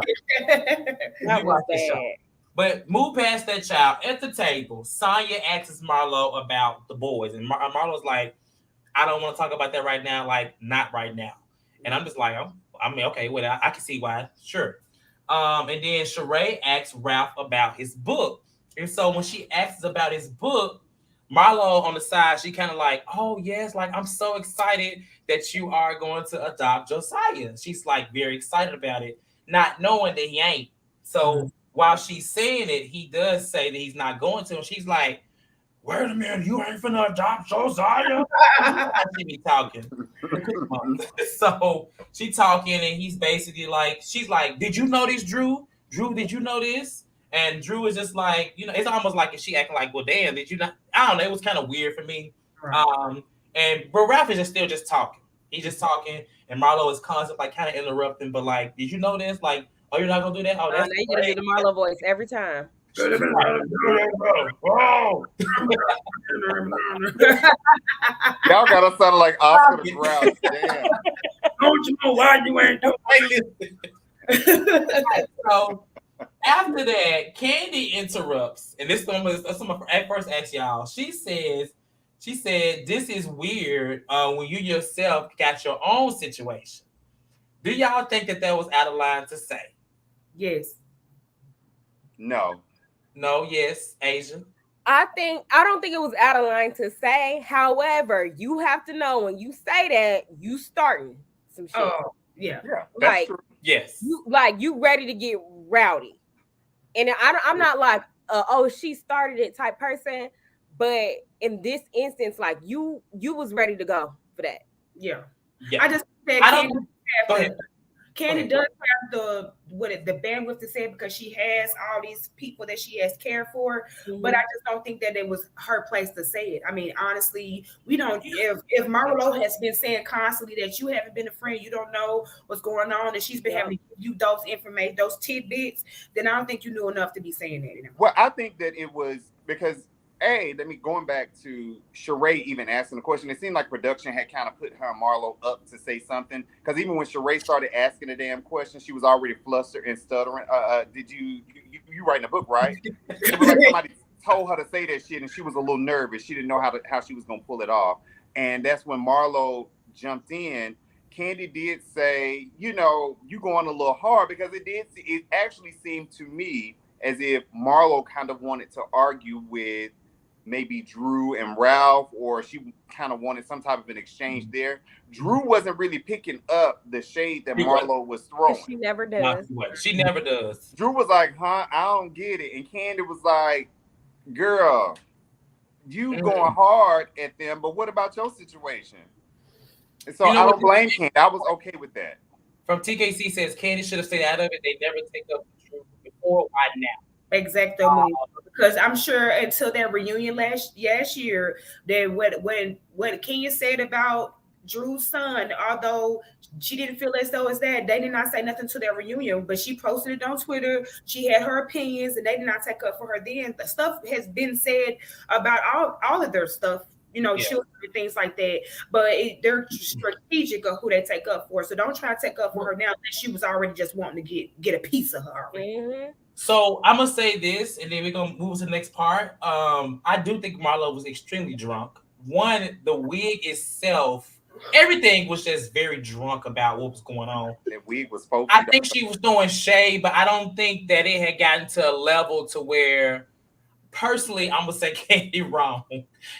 That was bad. But move past that child. At the table, Sanya asks Marlo about the boys. And Marlo's like, I don't want to talk about that right now. Like, not right now. And I'm just like, okay, well, I can see why. Sure. And then Sheree asks Ralph about his book. And so when she asks about his book, Marlo on the side, she kind of like, oh, yes, like, I'm so excited that you are going to adopt Josiah. She's like very excited about it, not knowing that he ain't. So while she's saying it, he does say that he's not going to. And she's like, wait a minute, you ain't finna adopt Josiah? She be talking. So she talking, and he's basically like, she's like, did you know this, Drew? Drew, did you know this? And Drew is just like, it's almost like she acting like, well, damn, did you not? I don't know. It was kind of weird for me. Right. But Ralph is just still just talking. He's just talking, and Marlo is constantly like kind of interrupting. But like, did you know this? Like, oh, you're not gonna do that? Oh, that's you gonna do the Marlo voice every time. Y'all gotta sound like Oscar the Grouch. Damn. Don't you know why you ain't doing? So after that, Kandi interrupts, and this one was I first asked y'all. She said, this is weird when you yourself got your own situation. Do y'all think that was out of line to say? Yes. No, yes, Asia. I don't think it was out of line to say. However, you have to know when you say that, you starting some shit. Oh, yeah. Like, true. Yes. You ready to get rowdy. And I'm not like, she started it type person. But in this instance, like Kandi does have the bandwidth to say it because she has all these people that she has cared for, but I just don't think that it was her place to say it. I mean, honestly, we don't. If Marlo has been saying constantly that you haven't been a friend, you don't know what's going on, and she's been having to give you those information, those tidbits, then I don't think you knew enough to be saying that anymore. Well, I think that it was because. Going back to Sheree even asking the question, it seemed like production had kind of put her and Marlo up to say something. Because even when Sheree started asking the damn question, she was already flustered and stuttering. Did you writing a book, right? It was like somebody told her to say that shit, and she was a little nervous. She didn't know how she was gonna pull it off. And that's when Marlo jumped in. Kandi did say, you going a little hard, because it actually seemed to me as if Marlo kind of wanted to argue with maybe Drew and Ralph, or she kind of wanted some type of an exchange there. Drew wasn't really picking up the shade that Marlo was throwing. She never does. She never does. Drew was like, I don't get it. And Kandi was like, girl, you going hard at them, but what about your situation? And so I don't blame Kandi. I was okay with that. From TKC says, Kandi should have stayed out of it. They never take up the truth before. Why now? Exactly, because I'm sure until that reunion last year, that what Kenya said about Drew's son, although she didn't feel as though it's that, they did not say nothing to that reunion, but she posted it on Twitter. She had her opinions, and they did not take up for her. Then the stuff has been said about all of their stuff, children and things like that. But they're strategic of who they take up for. So don't try to take up for her now that she was already just wanting to get a piece of her already. So I'm gonna say this, and then we're gonna move to the next part. I do think Marlo was extremely drunk. One, the wig itself, everything was just very drunk about what was going on. That wig was focused. I think she was throwing shade, but I don't think that it had gotten to a level to where, personally, I'm gonna say Kandi wrong.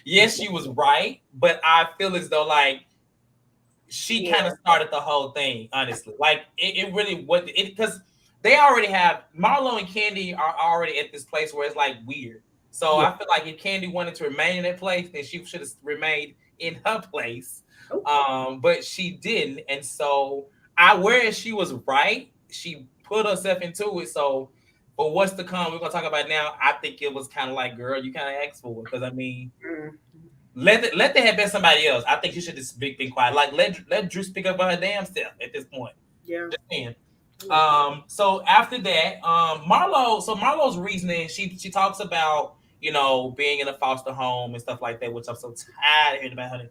Yes, she was right, but I feel as though like she kind of started the whole thing. Honestly, like it really was because. They already have Marlo and Kandi are already at this place where it's like weird. So I feel like if Kandi wanted to remain in that place, then she should have remained in her place. But she didn't. And so whereas she was right, she put herself into it. So, but what's to come, we're gonna talk about now. I think it was kind of like, girl, you kind of asked for it. Because I mean, let there have been somebody else. I think you should just be quiet. Like let Drew speak up by her damn self at this point. Yeah. Just saying. So after that, Marlo's reasoning, she talks about, being in a foster home and stuff like that, which I'm so tired of hearing about her.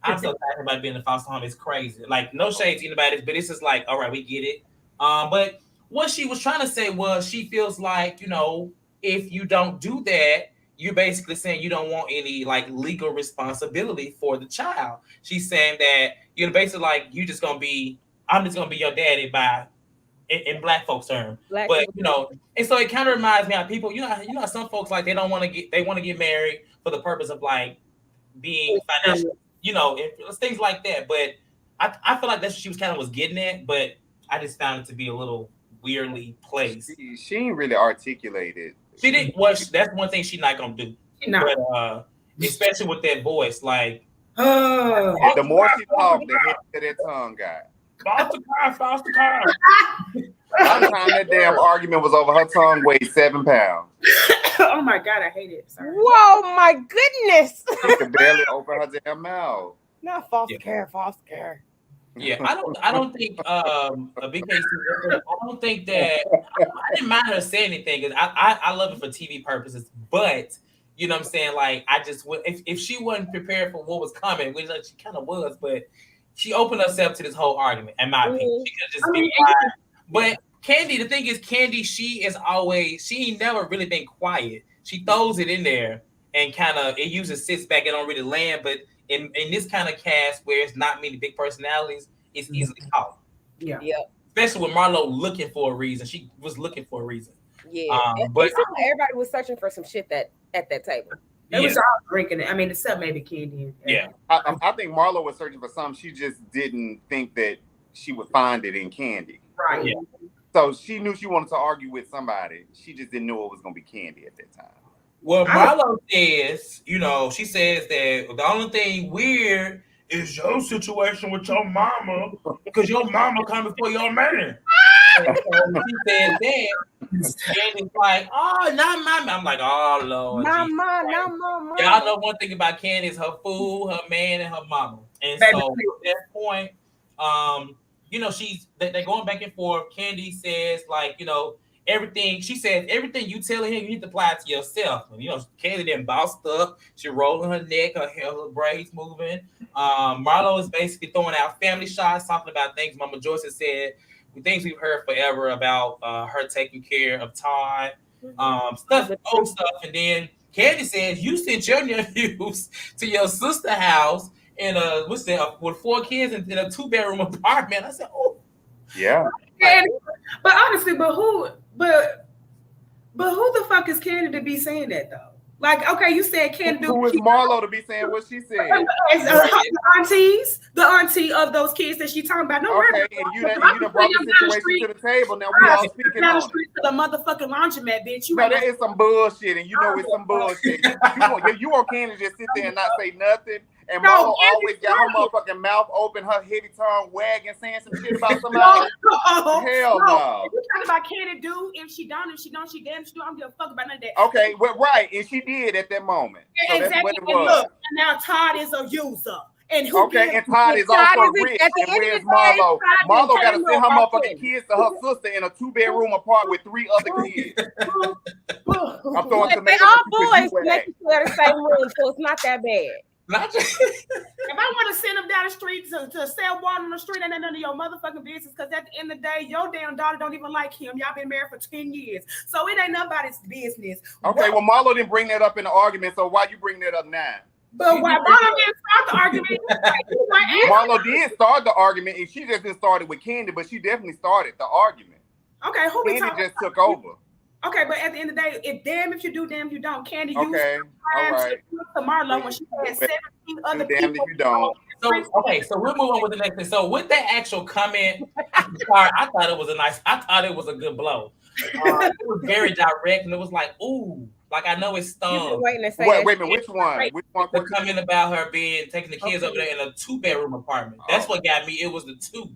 I'm so tired about being in a foster home. It's crazy. Like, no shade to anybody, but it's just like, all right, we get it. But what she was trying to say was she feels like, if you don't do that, you're basically saying you don't want any like legal responsibility for the child. She's saying that, basically like I'm just gonna be your daddy by in black folks' term, and so it kind of reminds me of people. Some folks like they want to get married for the purpose of like being financial, and things like that. But I feel like that's what she was kind of was getting at, but I just found it to be a little weirdly placed. She ain't really articulated. She didn't. Well, that's one thing she's not gonna do. But especially with that voice, like the more she talked, the heavier that tongue got. Foster car. By the time that damn argument was over, her tongue weighed 7 pounds. Oh my God, I hate it. Sorry. Whoa, my goodness. She could barely open her damn mouth. Not foster care. Yeah, I don't think BKC. I don't think that I didn't mind her saying anything because I love it for TV purposes, but you know what I'm saying, like I just would if she wasn't prepared for what was coming, which like, she kind of was, but she opened herself to this whole argument, in my opinion. She could just be quiet. But Kandi, the thing is, Kandi, she ain't never really been quiet. She throws it in there and kind of it usually sits back and don't really land. But in this kind of cast where it's not many big personalities, it's easily caught. Yeah. Especially with Marlo looking for a reason. She was looking for a reason. Yeah. But everybody was searching for some shit at that table. It was all drinking it. I mean, except maybe Kandi. Yeah. I think Marlo was searching for something. She just didn't think that she would find it in Kandi. Right. Yeah. So she knew she wanted to argue with somebody. She just didn't know it was going to be Kandi at that time. Well, Marlo says, she says that the only thing weird it's your situation with your mama because your mama come before your man. And so she said that, and it's like, oh, not my mama. I'm like, oh Lord, y'all know one thing about Kandi is her food, her man, and her mama. And so at that point, they're going back and forth. Kandi says, like, everything she says, everything you telling him, you need to apply it to yourself. And Kandi then bossed up. She rolling her neck, her hair, her braids moving. Marlo is basically throwing out family shots, talking about things Mama Joyce has said, things we've heard forever about her taking care of Todd, old stuff. And then Kandi says, you sent your nephews to your sister's house in with 4 kids in a 2-bedroom apartment. I said, oh. Yeah. But honestly, who the fuck is Kandi to be saying that though? Like, okay, you said Kandi. Who is Marlo to be saying what she said? The auntie of those kids that she talking about. No, okay, and you done brought the situation to the table. Now we all speaking on it. To the motherfucking laundromat, bitch. No, that is some bullshit, and you know it's some bullshit. you want Kandi to just sit there and not say nothing. And Marlo always got her motherfucking mouth open, her heavy tongue wagging, saying some shit about somebody. Hell no. You talking about Kandi do? If she don't, she damn sure do. I don't give a fuck about none of that. Okay, well, right, and she did at that moment. So exactly. That's what it was. And look, and now Todd is a user. And and Todd is also rich. And where's Marlo? Marlo got to send her motherfucking kids to her sister in a 2-bedroom apartment with 3 other kids. I'm throwing tomatoes. They all boys making sure the same room, so it's not that bad. If I want to send them down the street to sell water on the street, ain't none of your motherfucking business. Because at the end of the day, your damn daughter don't even like him. Y'all been married for 10 years, so it ain't nobody's business. Okay, well Marlo didn't bring that up in the argument, so why you bring that up now? But why Marlo didn't start the argument? Marlo did start the argument, and she just didn't start it with Kandi, but she definitely started the argument. Okay, who we talking? Kandi just took over. Okay, but at the end of the day, if you do, damn if you don't. Kandi all right. To Marlo when she had 17 other people. Damn if you don't. So we'll move on with the next thing. So with that actual comment, I thought it was a good blow. It was very direct, and it was like, ooh, like I know it stung. Wait a minute, which one? Which one? The comment about her taking the kids over there in a 2-bedroom apartment. That's what got me. It was the 2.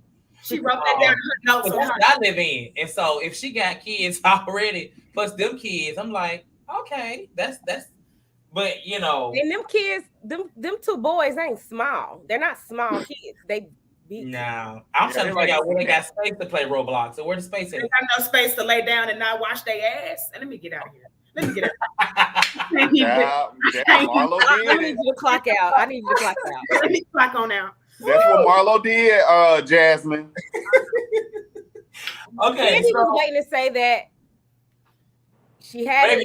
She wrote that down in her notes. That's what I live in, and so if she got kids already, plus them kids, I'm like, okay, that's. But and them kids, them 2 boys ain't small. They're not small kids. They big. No, I'm trying to figure out where they got space to play Roblox. So where the space is? They got no space to lay down and not wash their ass. And let me get out of here. Let me get out. I need you to clock out. Let me clock on out. That's what Marlo did, Jasmine. Okay, Kandi was waiting to say that she had.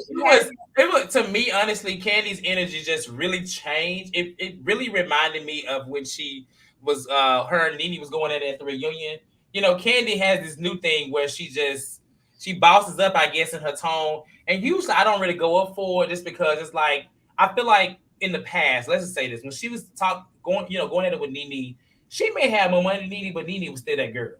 It was to me, honestly, Kandi's energy just really changed. It really reminded me of when she was her and Nene was going at the reunion. Kandi has this new thing where she bosses up, I guess, in her tone. And usually I don't really go up for it just because it's like I feel like in the past, let's just say this, when she was going at it with Nene, she may have more money than Nene, but Nene was still that girl.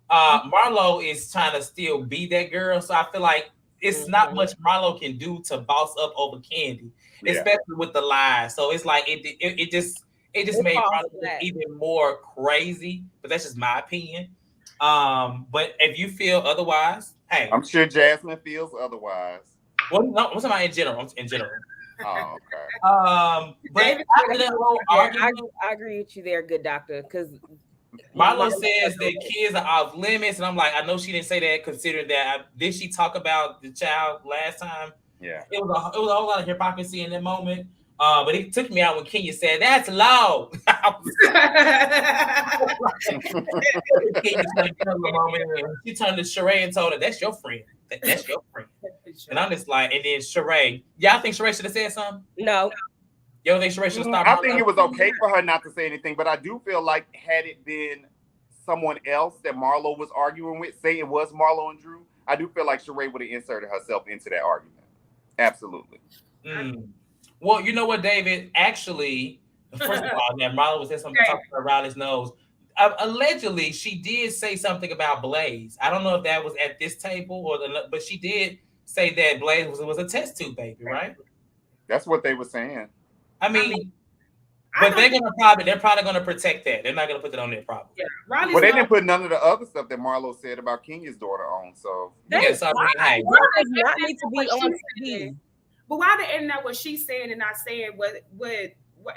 Marlo is trying to still be that girl, so I feel like it's not much Marlo can do to boss up over Kandi, especially with the lies. So it's like it just made Marlo even more crazy. But that's just my opinion. But if you feel otherwise, hey, I'm sure Jasmine feels otherwise. Well, no, I'm talking about in general. Oh, okay. But after that whole argument, I agree with you there, good doctor, because Marlo says that kids are off limits, and I'm like, I know she didn't say that, considering that. Did she talk about the child last time? Yeah. It was a whole lot of hypocrisy in that moment. But it took me out when Kenya said, "That's low." She turned to Sheree and told her, "That's your friend. That's your friend." And I'm just like, and then Sheree, y'all think Sheree should have said something? No. You don't think Sheree should have stopped? I think it was okay for her not to say anything, but I do feel like had it been someone else that Marlo was arguing with, say it was Marlo and Drew, I do feel like Sheree would have inserted herself into that argument. Absolutely. Well, you know what, David? Actually, first of all, that Marlo was saying something talking around his nose. Allegedly, she did say something about Blaze. I don't know if that was at this table but she did say that Blaze was a test tube baby, right? That's what they were saying. I mean, But they're probably gonna protect that. They're not gonna put that on their property. Yeah, Well, they didn't put none of the other stuff that Marlo said about Kenya's daughter on. So yes, I mean, hey, does not need to be on TV. But why the internet what she's saying and not saying what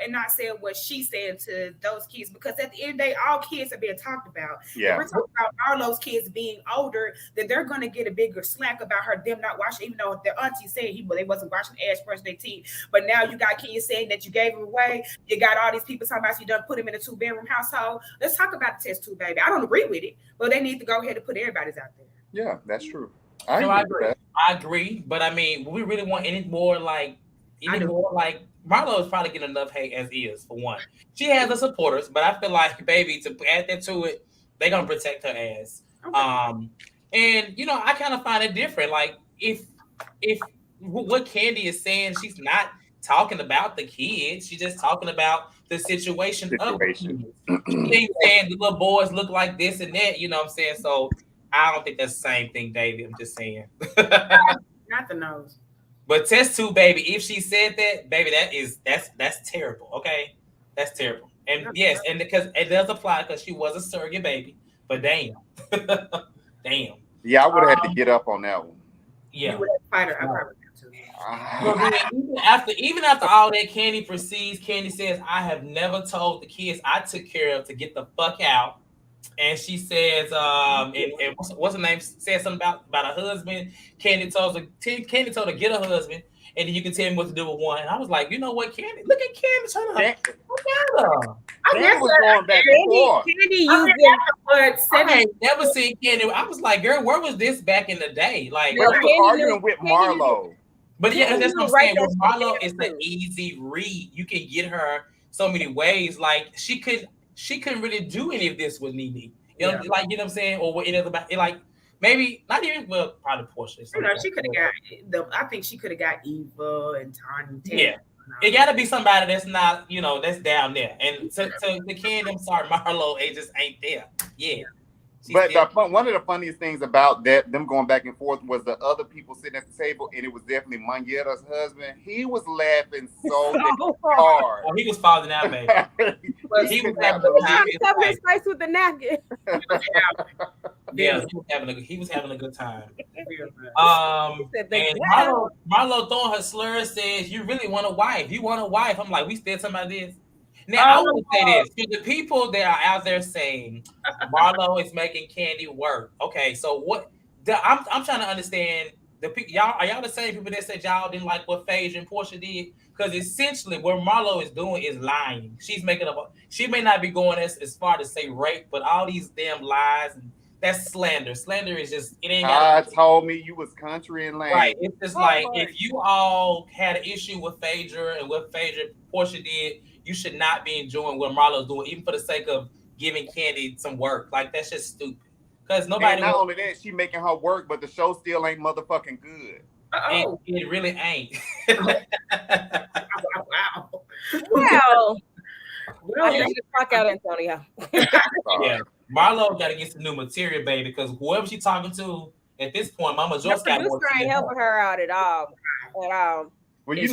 and not saying what she's saying to those kids? Because at the end of the day, all kids are being talked about. Yeah, if we're talking about Marlo's kids being older, then they're going to get a bigger slack about them not watching. Even though their auntie said they wasn't washing ass, brushing their teeth, but now you got kids saying that you gave him away. You got all these people talking about you done put him in a 2-bedroom household. Let's talk about the test tube baby. I don't agree with it, but they need to go ahead and put everybody's out there. Yeah, that's true. I agree, but I mean, we really want any more like Marlo is probably getting enough hate as is, for one. She has the supporters, but I feel like, baby, to add that to it, they're gonna protect her ass. Okay. And I kind of find it different. Like if what Kandi is saying, she's not talking about the kids, she's just talking about the situation. Of the kids. She ain't saying the little boys look like this and that, you know what I'm saying? So I don't think that's the same thing, David. I'm just saying. Not the nose. But test tube baby, if she said that, baby, that's terrible. Okay, that's terrible. And yes, and because it does apply because she was a surrogate baby. But damn, damn. Yeah, I would have had to get up on that one. Yeah. You would have fight her. I probably even after all that, Kandi proceeds. Kandi says, "I have never told the kids I took care of to get the fuck out." And she says, and what's her name? Said something about her husband. Kandi told her get her husband, and then you can tell me what to do with one. And I was like, you know what, Kandi? Look at Kandi trying to. Kandi was going back and forth. I ain't never seen Kandi. I was like, girl, where was this back in the day? Like, she was arguing with Marlo. But yeah, that's what I'm saying. With Marlo, it's an easy read. You can get her so many ways. Like she couldn't really do any of this with Nene. You know what I'm saying? Or what it is about. Like maybe not even probably Portia. She could have got I think she could have got Eva and Tanya. Yeah. It got to be somebody that's not, that's down there. And to the kid, I'm sorry, Marlo, it just ain't there. Yeah. But one of the funniest things about them going back and forth was the other people sitting at the table, and it was definitely Manguera's husband. He was laughing so hard. Oh, he was falling out, baby. He was trying to cover his face with the napkin. Yeah, he was having a good time. And Marlo throwing her slurs says, "You really want a wife? You want a wife?" I'm like, we still talking about this. Now I want to say this to the people that are out there saying Marlo is making Kandi work. Okay, so what? I'm trying to understand y'all. Are y'all the same people that said y'all didn't like what Phaedra and Portia did? Because essentially, what Marlo is doing is lying. She's making up. She may not be going as far to say rape, but all these damn lies and that's slander. Slander is just it ain't. God told me you was country and land. Right. It's just like if you all had an issue with Phaedra and what Phaedra Portia did. You should not be enjoying what Marlo's doing, even for the sake of giving Kandi some work. Like, that's just stupid. Because nobody. And not only that, she making her work, but the show still ain't motherfucking good. It really ain't. Wow. I need you to clock out, Antonio. Yeah. Marlo got to get some new material, baby, because whoever she's talking to at this point, Mama Joyce got more. The producer ain't helping her out at all. Well, she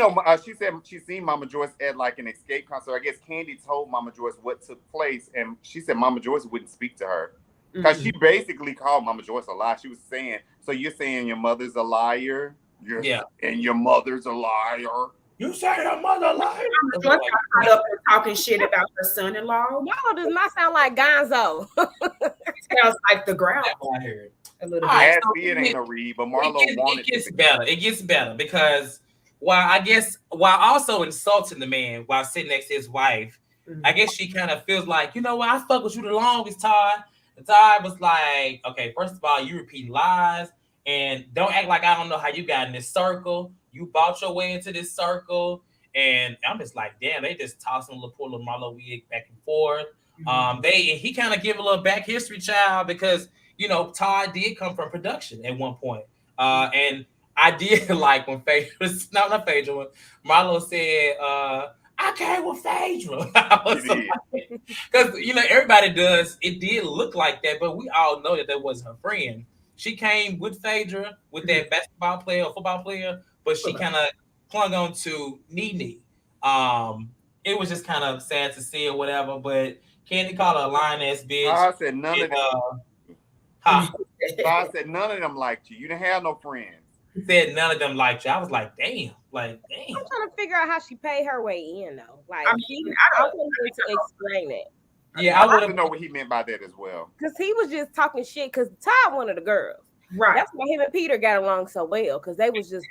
said she seen Mama Joyce at like an escape concert. I guess Kandi told Mama Joyce what took place, and she said Mama Joyce wouldn't speak to her because she basically called Mama Joyce a lie. She was saying, "So you're saying your mother's a liar? And your mother's a liar? You say your mother a liar?" Joyce got up there talking shit about her son-in-law. Y'all does not sound like Gonzo. It sounds like the ground. I heard. A little bit. It ain't a read, but Marlo wanted it. It gets better because. While also insulting the man while sitting next to his wife, I guess she kind of feels like, you know what, I fuck with you the longest, Todd. And Todd was like, okay, first of all, you repeat lies and don't act like I don't know how you got in this circle. You bought your way into this circle. And I'm just like, damn, they just tossing poor little Marlo wig back and forth. He kind of give a little back history, child, because, Todd did come from production at one point. And I did like when not Phaedra, when Marlo said, I came with Phaedra. Because, everybody does. It did look like that, but we all know that was her friend. She came with Phaedra, with that basketball player or football player, but she kind of clung on to Nene. it was just kind of sad to see or whatever. But Kandi called her a lying ass bitch. I said none of them. I said none of them liked you. You didn't have no friends. He said none of them liked you. I was like, damn. I'm trying to figure out how she paid her way in, though. Like, I want him to explain it. Yeah, I want to know what he meant by that as well. Because he was just talking shit. Because Todd wanted the girls, right? That's why him and Peter got along so well. Because they was girls.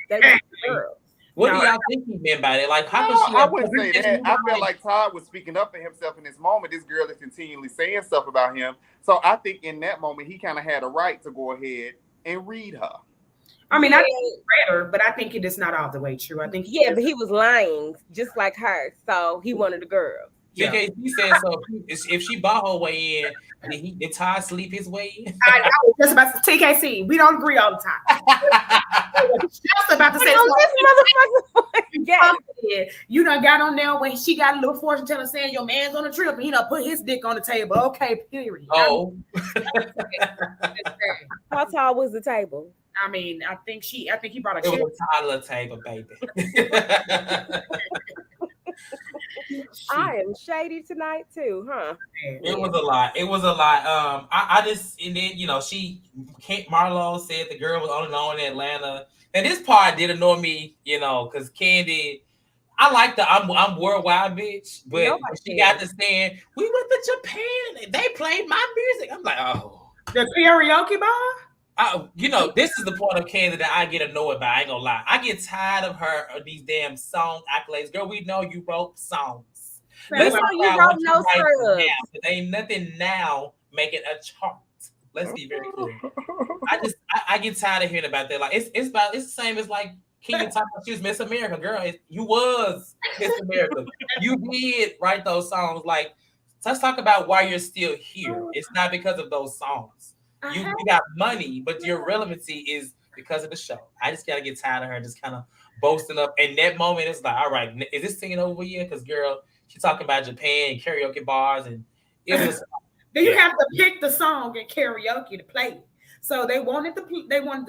What do y'all think he meant by that? Like, how could she? I wouldn't say that. I feel like Todd was speaking up for himself in this moment. This girl is continually saying stuff about him. So I think in that moment, he kind of had a right to go ahead and read her. I mean, I think he read her, but I think it is not all the way true. I think but he was lying just like her. So he wanted a girl. Yeah. He said so. If she bought her way in, did Todd sleep his way in? I was just about to TKC. We don't agree all the time. Just about to say this motherfucker. You done got on there when she got a little fortune teller saying your man's on a trip and he done put his dick on the table. Okay, period. Oh. How tall was the table? I mean, I think he brought a chair. It was a toddler table, baby. I am shady tonight too, huh? It was a lot. I just, and then Marlo said the girl was only known in Atlanta, and this part did annoy me, because Kandi, I like the I'm worldwide bitch, but she got to saying we went to Japan and they played my music. I'm like, oh, the karaoke bar. This is the point of Kandi that I get annoyed by. I ain't gonna lie. I get tired of these damn song accolades. Girl, we know you wrote songs. Let's know you wrote no scrubs. Ain't nothing now making a chart. Let's be very clear. I get tired of hearing about that. Like it's the same as like Kenya talking about she was Miss America. Girl, you was Miss America. You did write those songs. Like, let's talk about why you're still here. It's not because of those songs. You got money, but your relevancy is because of the show. I just gotta get tired of her just kind of boasting up. In that moment, it's like, all right, is this singing over yet? Because girl, she's talking about Japan and karaoke bars, and it was. Then you have to pick the song and karaoke to play. So they wanted to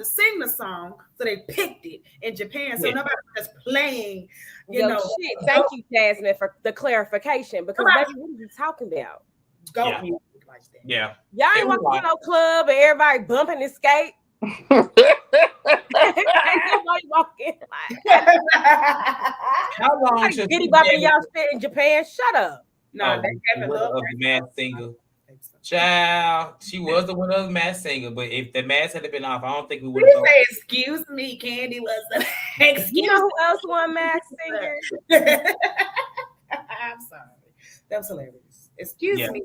sing the song, so they picked it in Japan. So nobody was just playing. Shit. Thank you, Jasmine, for the clarification. Because baby, what are you talking about? Music. Like that. Yeah. Y'all ain't walking to no club and everybody bumping his skate. Ain't nobody walking like how long should Diddy bopping y'all shit in Japan? Shut up. No, they haven't loved the Masked Singer. Child, she was the winner of the Masked Singer, but if the mask had been off, I don't think we would have. Excuse me, Kandi was. Excuse you know who else won Masked Singer? I'm sorry, that was hilarious. Excuse me.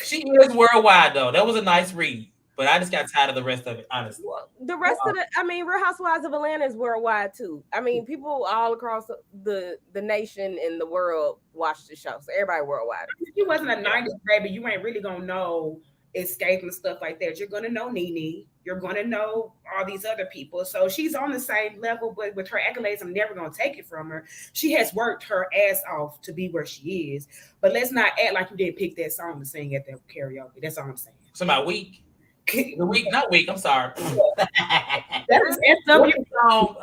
She is worldwide though. That was a nice read, but I just got tired of the rest of it, honestly. Well, the rest of Real Housewives of Atlanta is worldwide too. I mean, people all across the nation and the world watch the show, so everybody worldwide. If you wasn't a 90s baby, you ain't really gonna know Escape and stuff like that. You're gonna know Nene. You're gonna know all these other people. So she's on the same level, but with her accolades, I'm never gonna take it from her. She has worked her ass off to be where she is. But let's not act like you didn't pick that song to sing at the karaoke. That's all I'm saying. So my week. Not week. I'm sorry. That was SW song.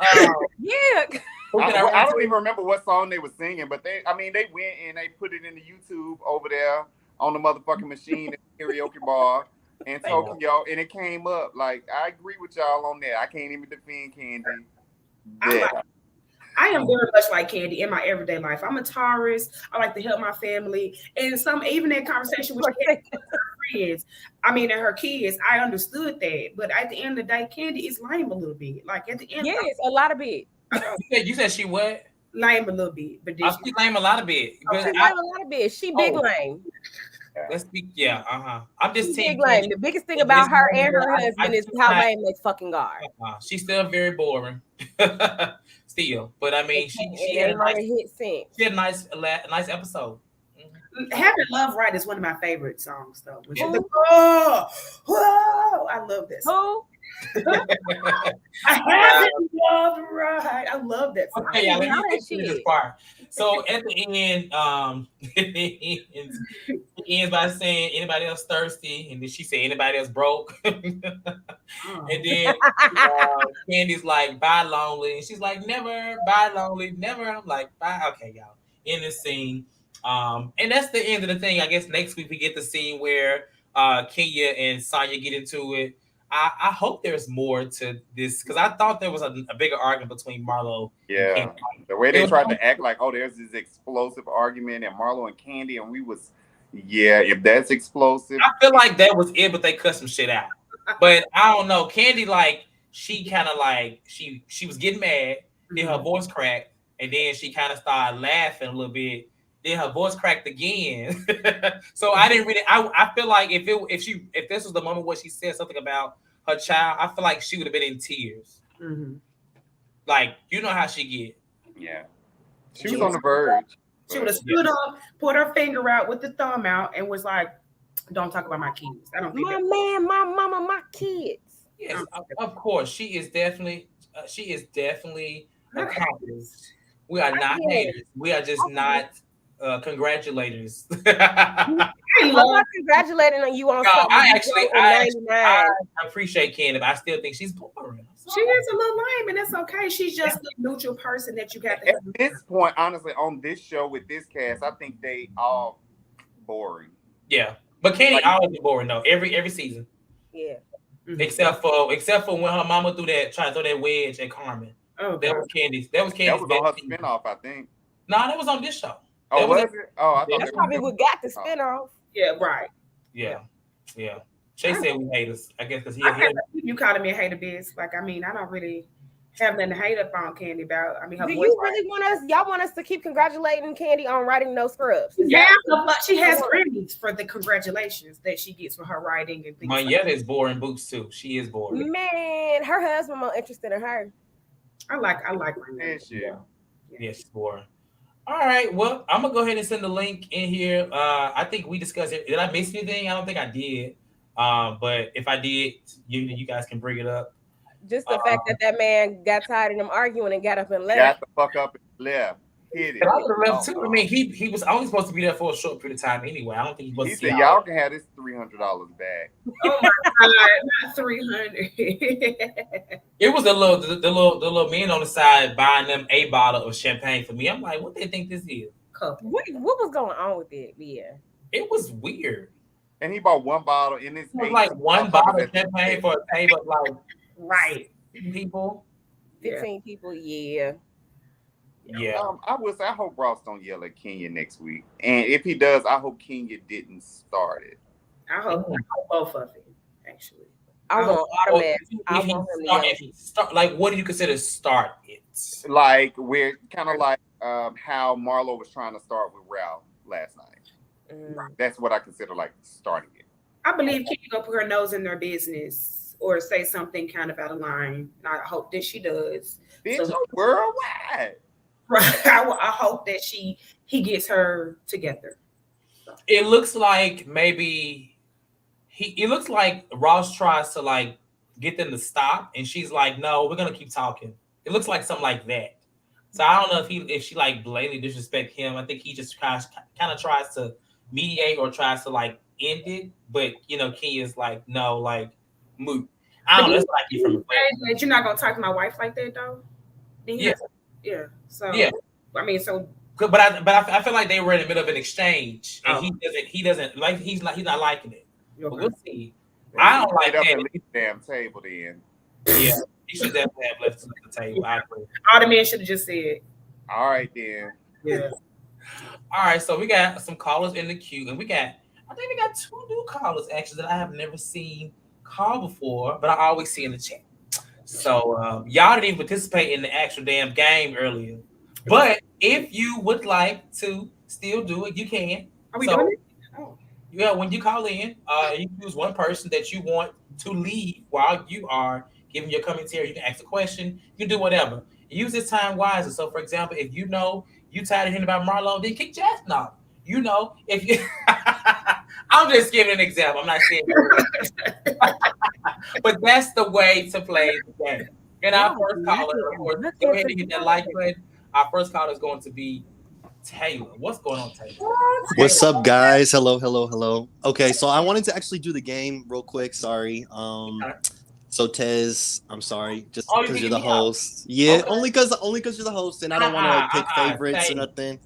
Yeah. I don't even remember what song they were singing, but they went and they put it in the YouTube over there on the motherfucking machine at the karaoke bar in Tokyo, and it came up. Like, I agree with y'all on that. I can't even defend Kandi. I am very much like Kandi in my everyday life. I'm a Taurus. I like to help my family. And even that conversation with her friends, and her kids, I understood that. But at the end of the day, Kandi is lame a little bit. Like, at the end. Yes, a lot of bit. You said she what? Lame a little bit. But she lame a lot of bit. She lame a lot of bit. She big lame. Let's speak. Yeah, I'm just big lame. The biggest thing about her and her husband is how lame they fucking are. She's still very boring. Still, but I mean, she had a nice episode. Having Love Right is one of my favorite songs, though. I love this. Who? I haven't loved right. I love that song. Okay, let me finish this part. So at the end, it ends by saying anybody else thirsty, and then she said anybody else broke. And then Kandi's like, bye lonely. And she's like, never, bye lonely, never. I'm like, bye. Okay, y'all. in this scene. And that's the end of the thing. I guess next week we get the scene where Kenya and Sanya get into it. I hope there's more to this because I thought there was a bigger argument between Marlo and Kandi. The way they tried to act like, oh, there's this explosive argument and Marlo and Kandi, and we was, if that's explosive. I feel like that was it, but they cut some shit out. But I don't know. Kandi, like, she kind of like, she was getting mad, then her voice cracked, and then she kind of started laughing a little bit. Then her voice cracked again. So I didn't really. I feel like if this was the moment where she said something about her child, I feel like she would have been in tears. Mm-hmm. Like, you know how she get. Yeah, she was on the verge. She would have stood up, put her finger out with the thumb out, and was like, "Don't talk about my kids." I don't think my man, my mama, my kids. Yes, of course. She is definitely accomplished. We are not haters. We are just not congratulators. I'm not congratulating on you on something. I appreciate Kandi, but I still think she's boring. She is a little lame, and that's okay. She's just a neutral person that you got to. At this point, honestly, on this show with this cast, I think they all boring. Yeah, but Kandi always boring though. Every season. Yeah. Except for when her mama tried to throw that wedge at Carmen. Oh, that was Candy's. That was on her spinoff, I think. No, that was on this show. Oh, was it? Oh, I thought that's probably what got the spinoff. Yeah, right. Yeah. Shay said we haters. I guess because you calling me a hater, biz. Like, I mean, I don't really have nothing to hate up on Kandi about. I mean, her do voice you really want us? Y'all want us to keep congratulating Kandi on writing No Scrubs? Yeah, but she has Grammys for the congratulations that she gets for her writing and things. Manyetta is boring boots too. She is boring. Man, her husband more interested in her. I like Manyetta. Yeah, she's boring. All right, well, I'm gonna go ahead and send the link in here. I think we discussed it. Did I miss anything? I don't think I did. But if I did, you guys can bring it up. Just the fact that man got tired of them arguing and got up and left. Got the fuck up and left. Hit it. I would have left too. I mean, he was only supposed to be there for a short period of time anyway. I don't think he was. He said, "Y'all can have this $300 back." Oh my god, not $300. It was the little men on the side buying them a bottle of champagne for me. I'm like, what they think this is? What was going on with it? Yeah, it was weird. And he bought one bottle in his. It was like one bottle of champagne for a table of like right 15 people. 15 people, yeah. Yeah. I will say I hope Ross don't yell at Kenya next week. And if he does, I hope Kenya didn't start it. I hope both of it, actually. I want automatic. Like, what do you consider start it? Like, we're kind of like how Marlo was trying to start with Ralph last night. That's what I consider like starting it. I believe Kenya gonna put her nose in their business or say something kind of out of line. I hope that she does. Bitch, so, worldwide. Right. I hope that he gets her together. It looks like maybe it looks like Ross tries to like get them to stop, and she's like, "No, we're gonna keep talking." It looks like something like that. So I don't know if she like blatantly disrespect him. I think he just kind of tries to mediate or tries to like end it, but Kenya's like, "No, like moot." I don't know. It's like you from you're not gonna talk to my wife like that though. Yeah. Yeah. So yeah, I mean, so but I feel like they were in the middle of an exchange, and he doesn't like he's not liking it. Okay. But we'll see. I don't like that. The damn table then. Yeah, he should definitely have left the table. I agree. All the men should have just said, "All right then." Yeah. All right, so we got some callers in the queue, and I think we got 2 new callers actually that I have never seen call before, but I always see in the chat. So y'all didn't even participate in the actual damn game earlier. But if you would like to still do it, you can. Are we doing it? Oh. Yeah, when you call in, you choose one person that you want to leave while you are giving your commentary. You can ask a question. You can do whatever. Use this time wisely. So, for example, if you know you tired of hearing about Marlo, then kick Jasmine off. If you... I'm just giving an example. I'm not saying but that's the way to play the game. And our first caller, of course, go ahead and hit that like button. Our first caller is going to be Taylor. What's going on, Taylor? What's up, guys? Hello. Okay, so I wanted to actually do the game real quick. Sorry. So Tez, I'm sorry, just because you're the host. Yeah, okay. only because you're the host, and I don't want to pick favorites or nothing.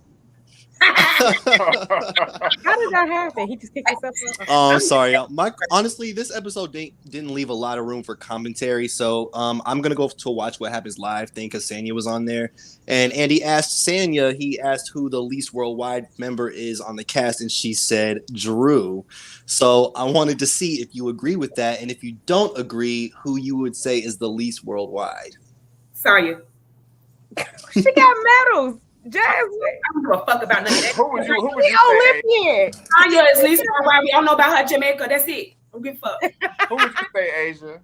How did that happen? He just kicked himself up. Oh, I'm sorry. Honestly, this episode didn't leave a lot of room for commentary, so I'm gonna go to watch What Happens Live thing because Sanya was on there, and Andy asked Sanya. He asked who the least worldwide member is on the cast, and she said Drew. So I wanted to see if you agree with that, and if you don't agree, who you would say is the least worldwide. Sanya. She got medals. Jasmine. I don't give a fuck about none of that. Who would you say? Olympian. Sanya is least worldwide. We all know about her Jamaica. That's it. Don't give a fuck. Who would you say, Asia?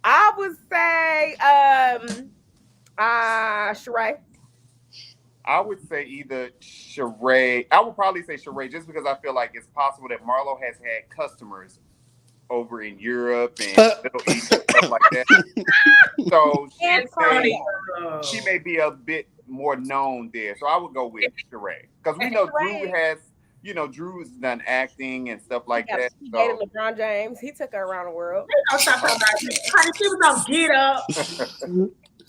I would say Sheree. I would say either Sheree. I would probably say Sheree just because I feel like it's possible that Marlo has had customers over in Europe and Middle East and stuff like that. So she may be a bit more known there. So I would go with Sheree. Because we know Drew has, Drew's done acting and stuff like that. He dated LeBron James. He took her around the world. She was on Get Up.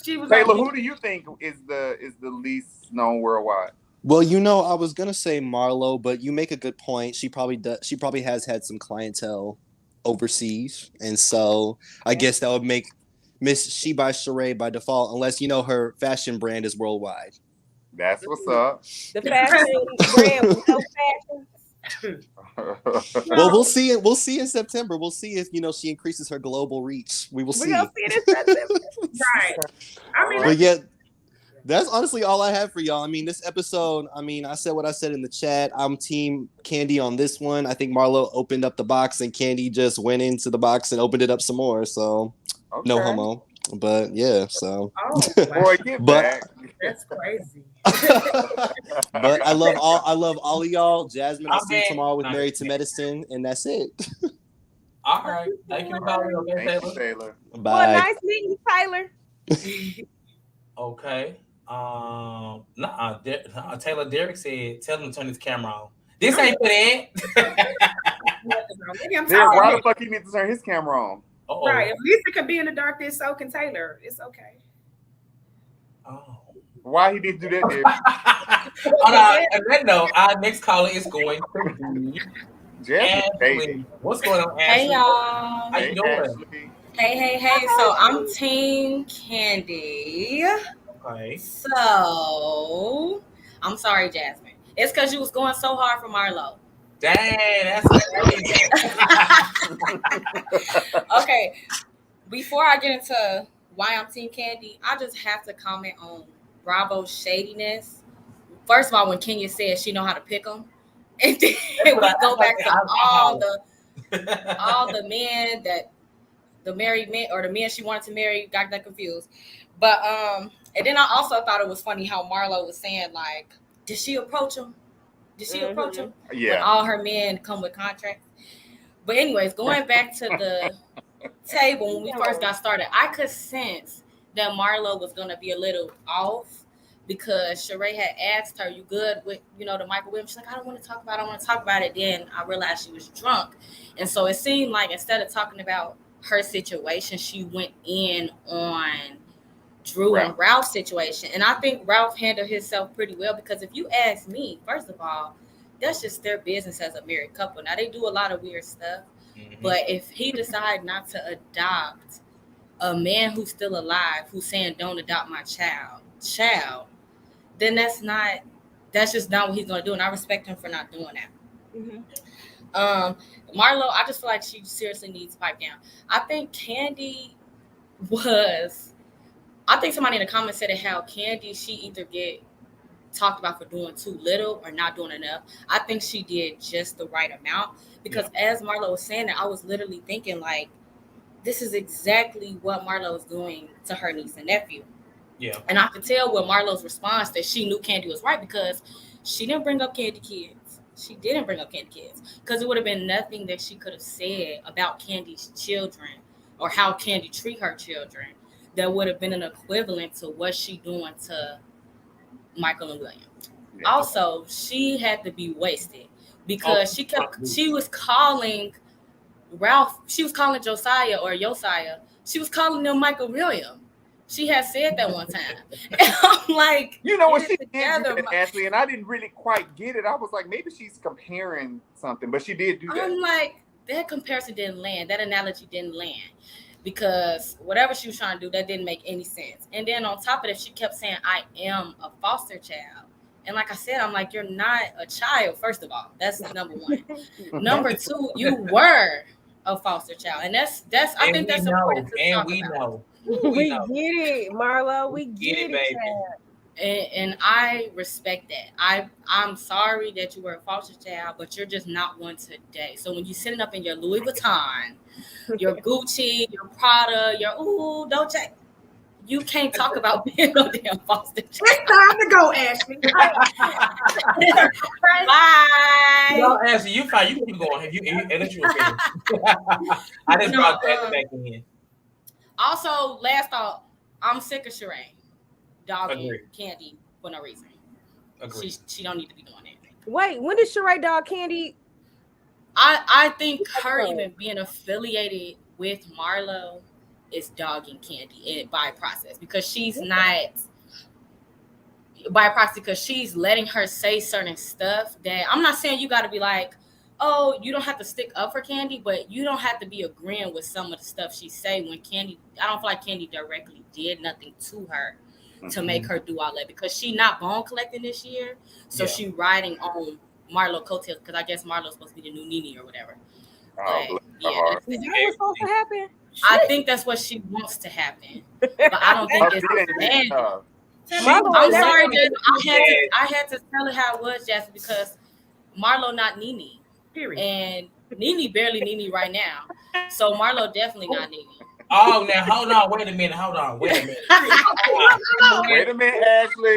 She was Taylor, who do you think is the least known worldwide? Well, I was gonna say Marlo, but you make a good point. She probably does. She probably has had some clientele overseas, and so I guess that would make Miss She by Sheree by default, unless her fashion brand is worldwide. That's what's up. The fashion brand was no fashion. Well, we'll see it. We'll see in September. We'll see if she increases her global reach. We will see. We'll see it in September. Right. But yeah, that's honestly all I have for y'all. I mean, this episode. I said what I said in the chat. I'm team Kandi on this one. I think Marlo opened up the box and Kandi just went into the box and opened it up some more. So no homo. But yeah, so. Oh, boy, get back. That's crazy. But I love all of y'all. Jasmine, I'll see you tomorrow with Married to Medicine, and that's it. All right. Thank you for calling. Thank you, Taylor. Bye. Well, nice meeting you, Tyler. Okay. Taylor Derek said, tell him to turn his camera on. This ain't for that. Why the fuck he need to turn his camera on? Uh-oh. Right. At least it could be in the dark, this so can Taylor. It's okay. Oh. Why he need to do that, Derek? And then our next caller is going to be Ashley. What's going on, Ashley? Hey, y'all. How you doing? Hey. So I'm Team Kandi. Okay. So I'm sorry, Jasmine. It's because you was going so hard for Marlo. Dang, that's crazy. Okay. Before I get into why I'm Team Kandi, I just have to comment on Bravo's shadiness. First of all, when Kenya said she know how to pick them, and then we go back to all the men that the married men or the men she wanted to marry got that confused. But and then I also thought it was funny how Marlo was saying, like, did she approach him? Did she approach him? Yeah. When all her men come with contracts. But anyways, going back to the table when we first got started, I could sense that Marlo was gonna be a little off because Sheree had asked her, "You good with the microwave?" She's like, "I don't want to talk about it." Then I realized she was drunk, and so it seemed like instead of talking about her situation, she went in on Drew and Ralph's situation. And I think Ralph handled himself pretty well because if you ask me, first of all, that's just their business as a married couple. Now they do a lot of weird stuff, but if he decided not to adopt a man who's still alive, who's saying don't adopt my child, then that's just not what he's gonna do. And I respect him for not doing that. Marlo, I just feel like she seriously needs to pipe down. I think somebody in the comments said how Kandi, she either get talked about for doing too little or not doing enough. I think she did just the right amount because as Marlo was saying that, I was literally thinking like, this is exactly what Marlo is doing to her niece and nephew. Yeah. And I could tell with Marlo's response that she knew Kandi was right because she didn't bring up Kandi kids. She didn't bring up Kandi kids because it would have been nothing that she could have said about Kandi's children or how Kandi treat her children that would have been an equivalent to what she doing to Michael and William. Yeah. Also, she had to be wasted because she was calling Ralph, she was calling Josiah or Josiah, she was calling them Michael William. She has said that one time. And I'm like, you know what, she together, did, Ashley, and I didn't really quite get it. I was like, maybe she's comparing something, but she did do that. I'm like, that comparison didn't land. That analogy didn't land. Because whatever she was trying to do, that didn't make any sense. And then on top of it, she kept saying, I am a foster child. And like I said, I'm like, you're not a child, first of all. That's number one. Number two, you were a foster child. And that's I think that's important to talk about. We get it, Marlo. We get it, baby. And I respect that. I'm sorry that you were a foster child, but you're just not one today. So when you're sitting up in your Louis Vuitton, your Gucci, your Prada, your don't check. You can't talk about being no damn foster child. It's time to go, Ashley. Bye. No, Ashley, you fine. You keep going. Unless you I just brought that back in. Also, last thought, I'm sick of Sheree dogging Kandi for no reason. She don't need to be doing that. Wait, when did Sheree dog Kandi? I think her even being affiliated with Marlo is dogging Kandi by process because she's not by proxy because she's letting her say certain stuff that I'm not saying you got to be like, oh, you don't have to stick up for Kandi, but you don't have to be agreeing with some of the stuff she say when Kandi. I don't feel like Kandi directly did nothing to her to make her do all that because she not bone collecting this year, so she riding on Marlo coattails because I guess Marlo's supposed to be the new Nene or whatever. Oh, is that what's supposed to happen? I think that's what she wants to happen, but I don't think it's. I'm sorry, Jess. I had to tell her how it was, Jess, because Marlo not Nene. Period. And Nene barely Nene right now, so Marlo definitely not Nene. Oh, now hold on. Wait a minute. Wait a minute, Ashley.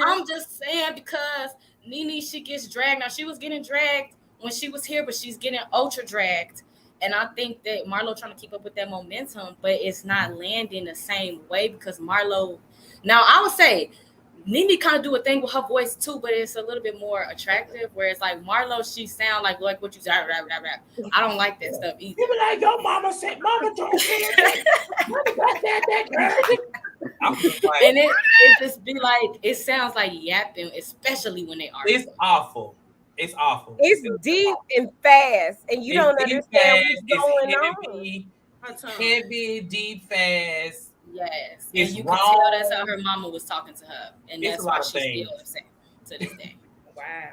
I'm just saying because Nene, she gets dragged. Now, she was getting dragged when she was here, but she's getting ultra dragged. And I think that Marlo trying to keep up with that momentum, but it's not landing the same way because Marlo. Now, I would say Nene kind of do a thing with her voice too, but it's a little bit more attractive. Whereas like Marlo, she sound like what you say. I don't like that stuff either. People like your mama said, "Mama told me that." And it just be like it sounds like yapping, especially when they argue. It's awful. It's awful. It's deep and fast, and you don't understand what's going on. Heavy, deep, fast. Yes, and you can tell that's how her mama was talking to her, and that's why she's still upset to this day. Wow.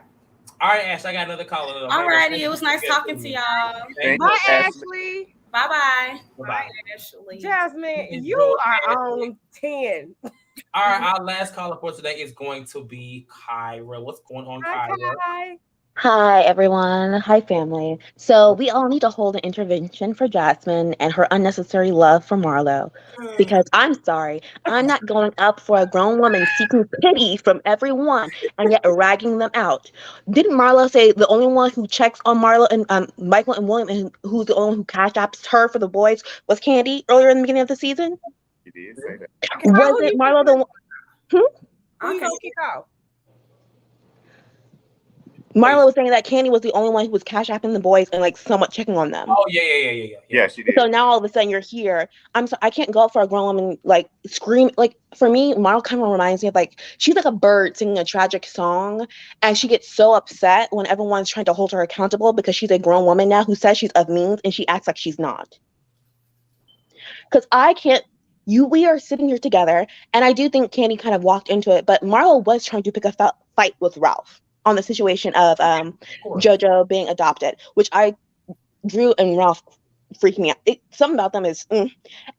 All right, Ash, I got another caller. All righty, it was nice talking to y'all. Bye, Ashley. Bye. Bye, Ashley. Jasmine, you are on 10. All right, our last caller for today is going to be Kyra. What's going on, Kyra? Hi, everyone. Hi, family. So we all need to hold an intervention for Jasmine and her unnecessary love for Marlo. Because I'm sorry, I'm not going up for a grown woman seeking pity from everyone and yet ragging them out. Didn't Marlo say the only one who checks on Marlo and Michael and William and who's the only one who cash apps her for the boys was Kandi earlier in the beginning of the season? She did say that. Wasn't Marlo the one? Okay, kick off. Marlo was saying that Kandi was the only one who was cash apping the boys and like somewhat checking on them. Oh yeah. Yeah, she did. So now all of a sudden you're here. I can't go for a grown woman like scream. Like for me, Marlo kind of reminds me of like she's like a bird singing a tragic song, and she gets so upset when everyone's trying to hold her accountable because she's a grown woman now who says she's of means and she acts like she's not. Because I can't. We are sitting here together, and I do think Kandi kind of walked into it, but Marlo was trying to pick a fight with Ralph on the situation of JoJo being adopted, which Drew and Ralph freak me out. Something about them is, and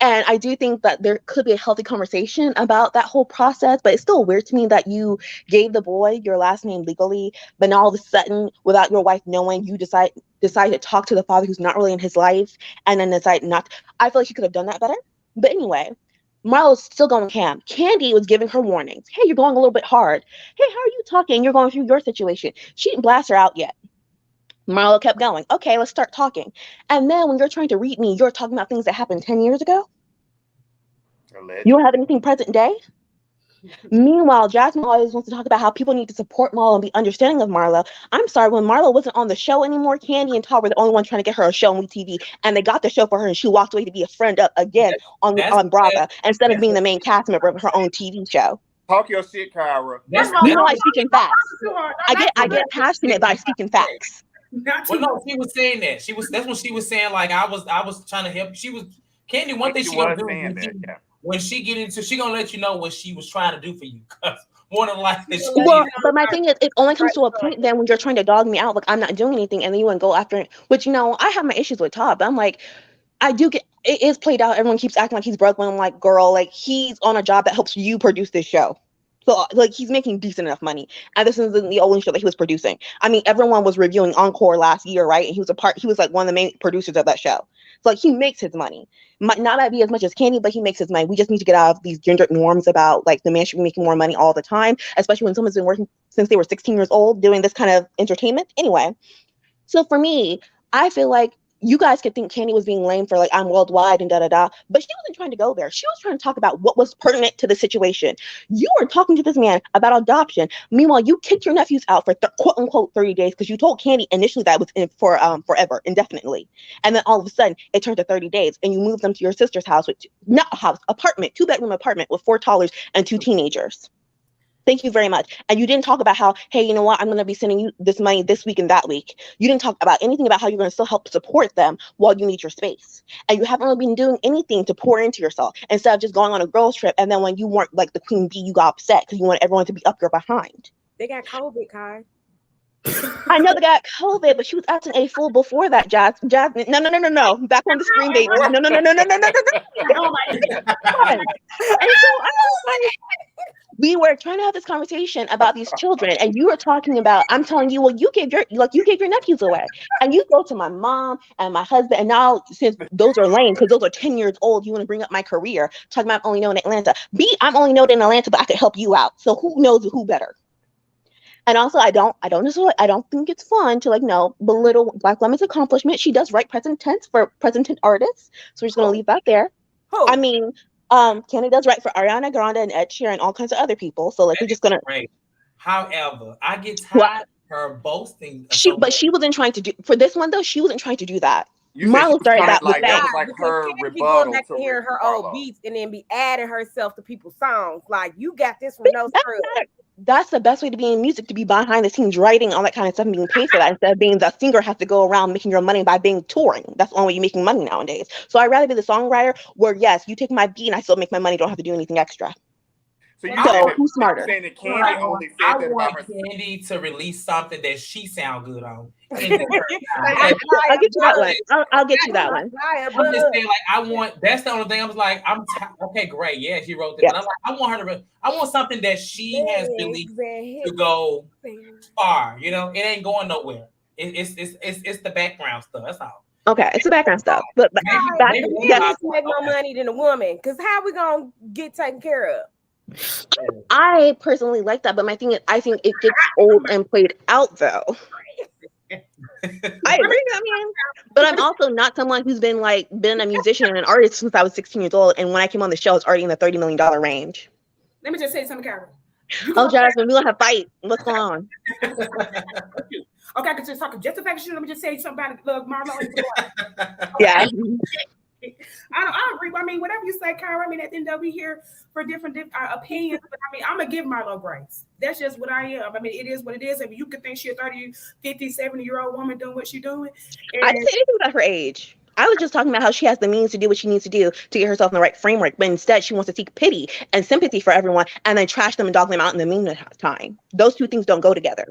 I do think that there could be a healthy conversation about that whole process, but it's still weird to me that you gave the boy your last name legally, but now all of a sudden, without your wife knowing, you decide to talk to the father who's not really in his life, and then decide not. I feel like you could have done that better. But anyway, Marlo's still going ham. Kandi was giving her warnings. Hey, you're going a little bit hard. Hey, how are you talking? You're going through your situation. She didn't blast her out yet. Marlo kept going. Okay, let's start talking. And then when you're trying to read me, you're talking about things that happened 10 years ago? You don't have anything present day? Meanwhile, Jasmine always wants to talk about how people need to support Marlo and be understanding of Marlo. I'm sorry, when Marlo wasn't on the show anymore, Kandi and Todd were the only ones trying to get her a show on WeTV, and they got the show for her, and she walked away to be a friend up again on Brava instead of being the main cast member of her own TV show. Talk your shit, Kyra. You know I speak in facts. I get passionate by speaking facts. Well, no, she was saying that. That's what she was saying. Like I was trying to help. Kandi. One thing she gonna do when she get into, she gonna let you know what she was trying to do for you. Cause more than likely, but my thing is, it only comes to a point then when you're trying to dog me out, like I'm not doing anything, and then you want to go after it. Which I have my issues with Todd, but I'm like, I do get it is played out. Everyone keeps acting like he's broke when I'm like, girl, like he's on a job that helps you produce this show. So like he's making decent enough money, and this isn't the only show that he was producing. I mean, everyone was reviewing Encore last year, right? And he was like one of the main producers of that show. So like he makes his money. Might not be as much as Kandi, but he makes his money. We just need to get out of these gender norms about like the man should be making more money all the time, especially when someone's been working since they were 16 years old doing this kind of entertainment. Anyway, so for me, I feel like you guys could think Kandi was being lame for like I'm worldwide and da-da-da, but she wasn't trying to go there. She was trying to talk about what was pertinent to the situation. You were talking to this man about adoption. Meanwhile, you kicked your nephews out for quote unquote 30 days because you told Kandi initially that was in for forever, indefinitely. And then all of a sudden it turned to 30 days and you moved them to your sister's house, apartment, 2-bedroom apartment with 4 toddlers and 2 teenagers. Thank you very much. And you didn't talk about how, hey, you know what? I'm going to be sending you this money this week and that week. You didn't talk about anything about how you're going to still help support them while you need your space. And you haven't really been doing anything to pour into yourself instead of just going on a girls trip. And then when you weren't like the queen bee, you got upset because you wanted everyone to be up your behind. They got COVID, Kai. I know they got COVID, but she was acting a fool before that, Jasmine. No. Back on the screen, baby. No. Oh my God. And so I was like, we were trying to have this conversation about these children, and you were talking about, I'm telling you, well, you gave your nephews away, and you go to my mom and my husband, and now since those are lame because those are 10 years old, you want to bring up my career, talking about I'm only known in Atlanta. I'm only known in Atlanta, but I could help you out. So who knows who better? And also, I don't think it's fun to belittle Black women's accomplishment. She does write present tense for present tense artists, so we're just gonna leave that there. I mean, Kandi does write for Ariana Grande and Ed Sheeran and all kinds of other people. So we're just gonna. Great. However, I get tired of her boasting. She wasn't trying to do for this one though. She wasn't trying to do that. Marlo started that with that was like her rebuttal to hear her old beats and then be adding herself to people's songs. Like you got this from no script. That's the best way to be in music, to be behind the scenes writing all that kind of stuff and being paid for that instead of being the singer has to go around making your money by being touring. That's the only way you're making money nowadays. So I'd rather be the songwriter where yes, you take my beat and I still make my money, don't have to do anything extra. So who's smarter? I want Kandi to release something that she sound good on. I'll get you that one. I'll get you that one. I'm just saying, that's the only thing. I was like, okay, great. Yeah, she wrote this. Yes. But I'm like, I want something that she has released to go far. You know, it ain't going nowhere. It's the background stuff. That's all. Okay, it's the background stuff. But maybe make more money than a woman. Because how we gonna get taken care of? I personally like that, but my thing is, I think it gets old and played out, though. I agree. I mean, but I'm also not someone who's been a musician and an artist since I was 16 years old, and when I came on the show, it's already in the $30 million range. Let me just say something, Carol. Oh, Jasmine, we're gonna have fight. What's going on? Okay, I can just talk just the fact. Let me just say something about Marlo. Yeah. I agree. I mean, whatever you say, Kyra. I mean, at the end of we here for different opinions. But I mean, I'm going to give Marlo grace. That's just what I am. I mean, it is what it is. I mean, you could think she's a 30, 50, 70-year-old woman doing what she's doing. I didn't say anything about her age. I was just talking about how she has the means to do what she needs to do to get herself in the right framework, but instead she wants to seek pity and sympathy for everyone and then trash them and dog them out in the meantime. Those two things don't go together.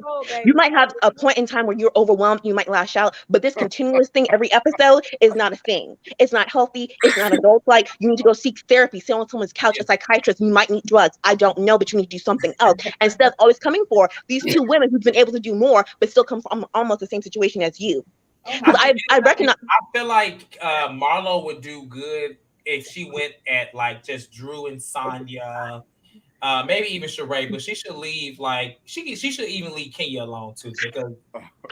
You might have a point in time where you're overwhelmed, you might lash out, but this continuous thing every episode is not a thing. It's not healthy. It's not adult-like. You need to go seek therapy, sit on someone's couch, a psychiatrist. You might need drugs. I don't know, but you need to do something else. Instead of always coming for these two women who've been able to do more, but still come from almost the same situation as you. I recognize. I feel like Marlo would do good if she went at just Drew and Sanya, maybe even Sheree, but she should leave. She should even leave Kenya alone too. Because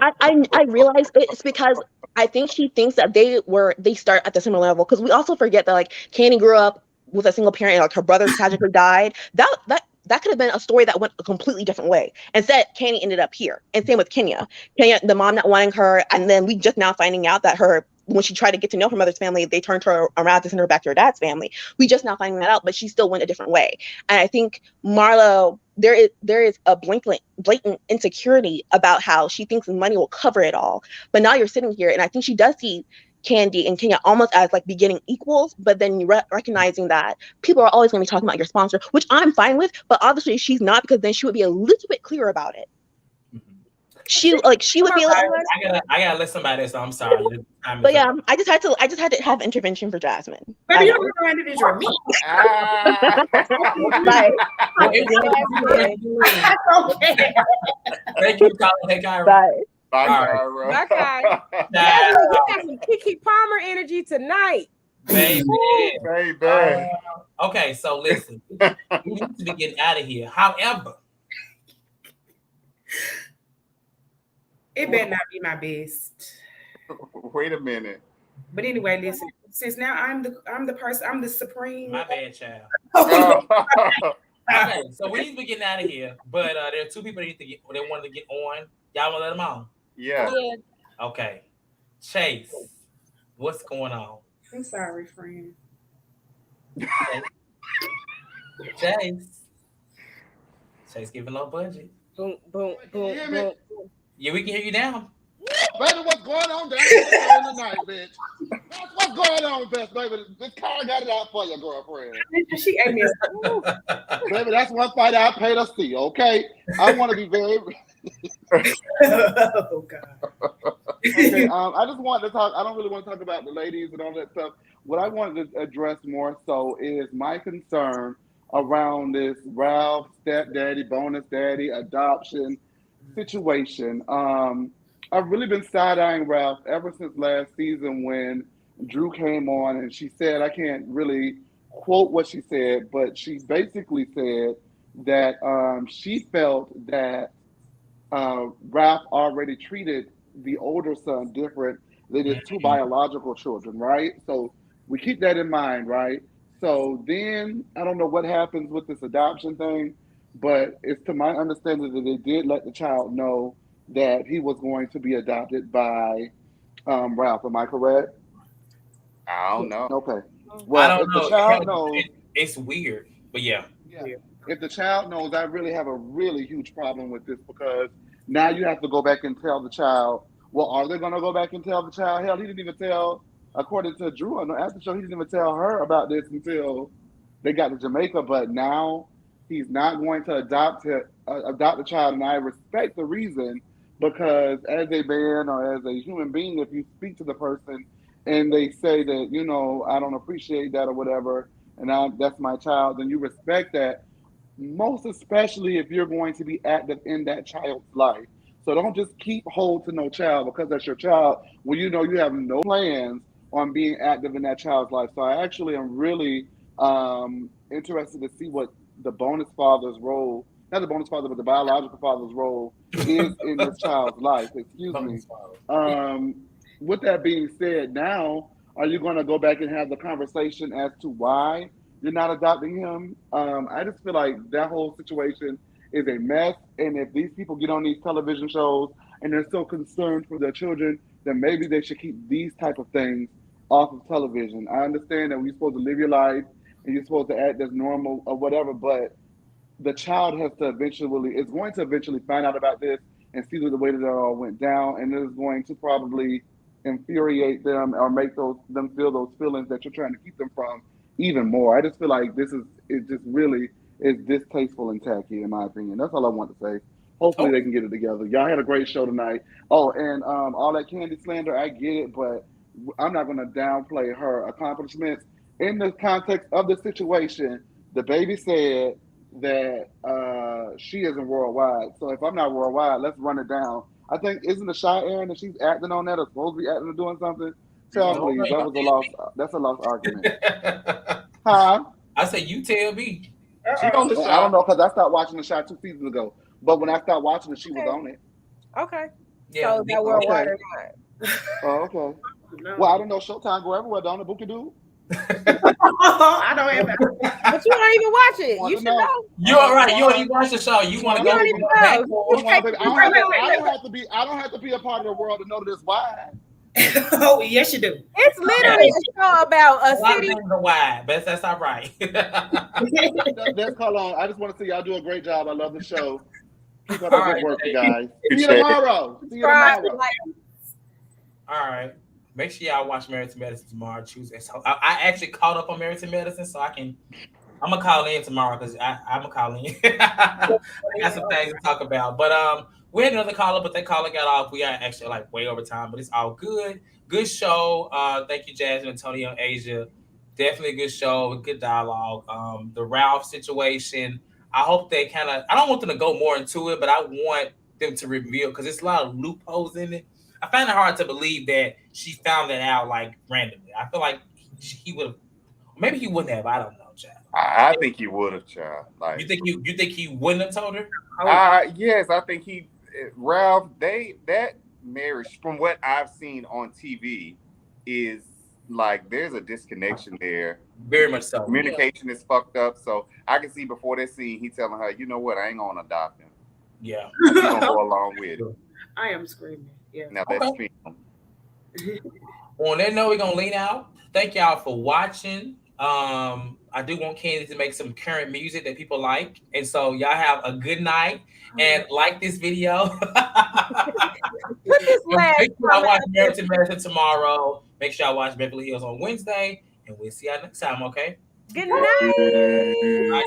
I realize it's because I think she thinks that they start at the similar level. Because we also forget that Kandi grew up with a single parent, and her brother tragically died. That that could have been a story that went a completely different way. Instead, Kandi ended up here. And same with Kenya. Kenya, the mom not wanting her, and then we just now finding out that when she tried to get to know her mother's family, they turned her around to send her back to her dad's family. We just now finding that out, but she still went a different way. And I think Marlo, there is a blatant insecurity about how she thinks money will cover it all. But now you're sitting here, and I think she does see Kandi and Kenya almost as like beginning equals, but then you recognizing that people are always going to be talking about your sponsor, which I'm fine with, but obviously she's not, because then she would be a little bit clearer about it. She would be a little. I gotta let somebody else. I'm sorry. But yeah, I just had to have intervention for Jasmine. Baby, you don't have no individual me. Right. Okay. Thank you, Colin. Hey, Kyra. Bye. Bye, Bye, Kai. Nah. Jasmine, you got some Kiki Palmer energy tonight. Baby. Baby. Okay, so listen. We need to be getting out of here. However, It better not be my best. Wait a minute. But anyway, listen. Since now I'm the person, I'm the supreme. my bad, child. Oh. Okay, so we need to be getting out of here. But there are two people that wanted to get on. Y'all want to let them on? Yeah. Okay. Chase, what's going on? I'm sorry, friend. Chase giving low budget. Boom, boom, boom, Hear me? boom. Yeah, we can hear you now. Baby, what's going on down there tonight, bitch? What's going on, best baby? This car got it out for your girlfriend. She ate me. Baby, that's one fight I paid to see, okay? I want to be very... Oh, God. Okay, I just wanted to talk. I don't really want to talk about the ladies and all that stuff. What I wanted to address more so is my concern around this Ralph stepdaddy, bonus daddy, adoption situation. I've really been side-eyeing Ralph ever since last season when Drew came on and she said, I can't really quote what she said, but she basically said that she felt that Ralph already treated the older son different than his two biological children, right? So we keep that in mind, right? So then I don't know what happens with this adoption thing, but it's to my understanding that they did let the child know that he was going to be adopted by Ralph. Am I correct? I don't know. Okay. Well, I don't if know. the child knows, It's weird, but yeah. if the child knows, I really have a really huge problem with this because now you have to go back and tell the child. Well, are they going to go back and tell the child? Hell, he didn't even tell, according to Drew on the after show, he didn't even tell her about this until they got to Jamaica. But now he's not going to adopt the child, and I respect the reason because as a man or as a human being, if you speak to the person and they say that, you know, I don't appreciate that or whatever, and that's my child, then you respect that. Most especially if you're going to be active in that child's life. So don't just keep hold to no child because that's your child when you know you have no plans on being active in that child's life. So I actually am really interested to see what the bonus father's role, not the bonus father, but the biological father's role is in this child's life. Excuse me. With that being said, now, are you going to go back and have the conversation as to why you're not adopting him? I just feel like that whole situation is a mess. And if these people get on these television shows and they're so concerned for their children, then maybe they should keep these type of things off of television. I understand that you're supposed to live your life and you're supposed to act as normal or whatever, but the child is going to eventually find out about this and see the way that it all went down, and it is going to probably infuriate them or make them feel those feelings that you're trying to keep them from even more. I just feel like it just really is distasteful and tacky, in my opinion. That's all I want to say. Hopefully they can get it together. Y'all had a great show tonight. Oh, and all that Kandi slander, I get it, but I'm not going to downplay her accomplishments. In the context of the situation, the baby said that she isn't worldwide. So if I'm not worldwide, let's run it down. I think, isn't the shot airing that she's acting on that or supposed to be acting or doing something? Tell please, that's a lost argument. Huh? I said, you tell me. She on the shot. I don't know, because I stopped watching the shot 2 seasons ago. But when I stopped watching it, she was on it. Okay. Yeah, So is that worldwide or not? Oh, okay. Well, I don't know. Showtime go everywhere, don't it, Bookadoo? I don't have that. But you don't even watch it. You should know. You're all right. You don't even watch the show. You want to go? don't even know. I don't have to be a part of the world to know this. Why? Oh, yes, you do. It's literally a show about a city. Why? But that's all right. That's call on. I just want to say y'all do a great job. I love the show. Keep up the good work, you guys. See you tomorrow. All right. Make sure y'all watch Married to Medicine tomorrow, Tuesday. So I actually caught up on Married to Medicine, so I'm gonna call in tomorrow because I'm gonna call in. I got some things to talk about. But we had another caller, but that caller got off. We are actually like way over time, but it's all good. Good show. Thank you, Jasmine, Antonio, Asia. Definitely a good show, good dialogue. The Ralph situation. I hope they I don't want them to go more into it, but I want them to reveal because there's a lot of loopholes in it. I find it hard to believe that she found that out like randomly. I feel like he would have, maybe he wouldn't have. I don't know, child. I think he would have, child. Like you think he wouldn't have told her? Yes, I think Ralph. That marriage, from what I've seen on TV, is like there's a disconnection there. Very much so. Communication is fucked up. So I can see before that scene, he telling her, "You know what? I ain't gonna adopt him. Yeah, he's gonna go along with it." I am screaming. Yeah. Now that's film. On that note, we're gonna lean out. Thank y'all for watching. I do want Kandi to make some current music that people like, and so y'all have a good night and like this video. Make sure y'all watch Married to Medicine tomorrow. Make sure y'all watch Beverly Hills on Wednesday, and we'll see y'all next time. Okay. Good night. Good night.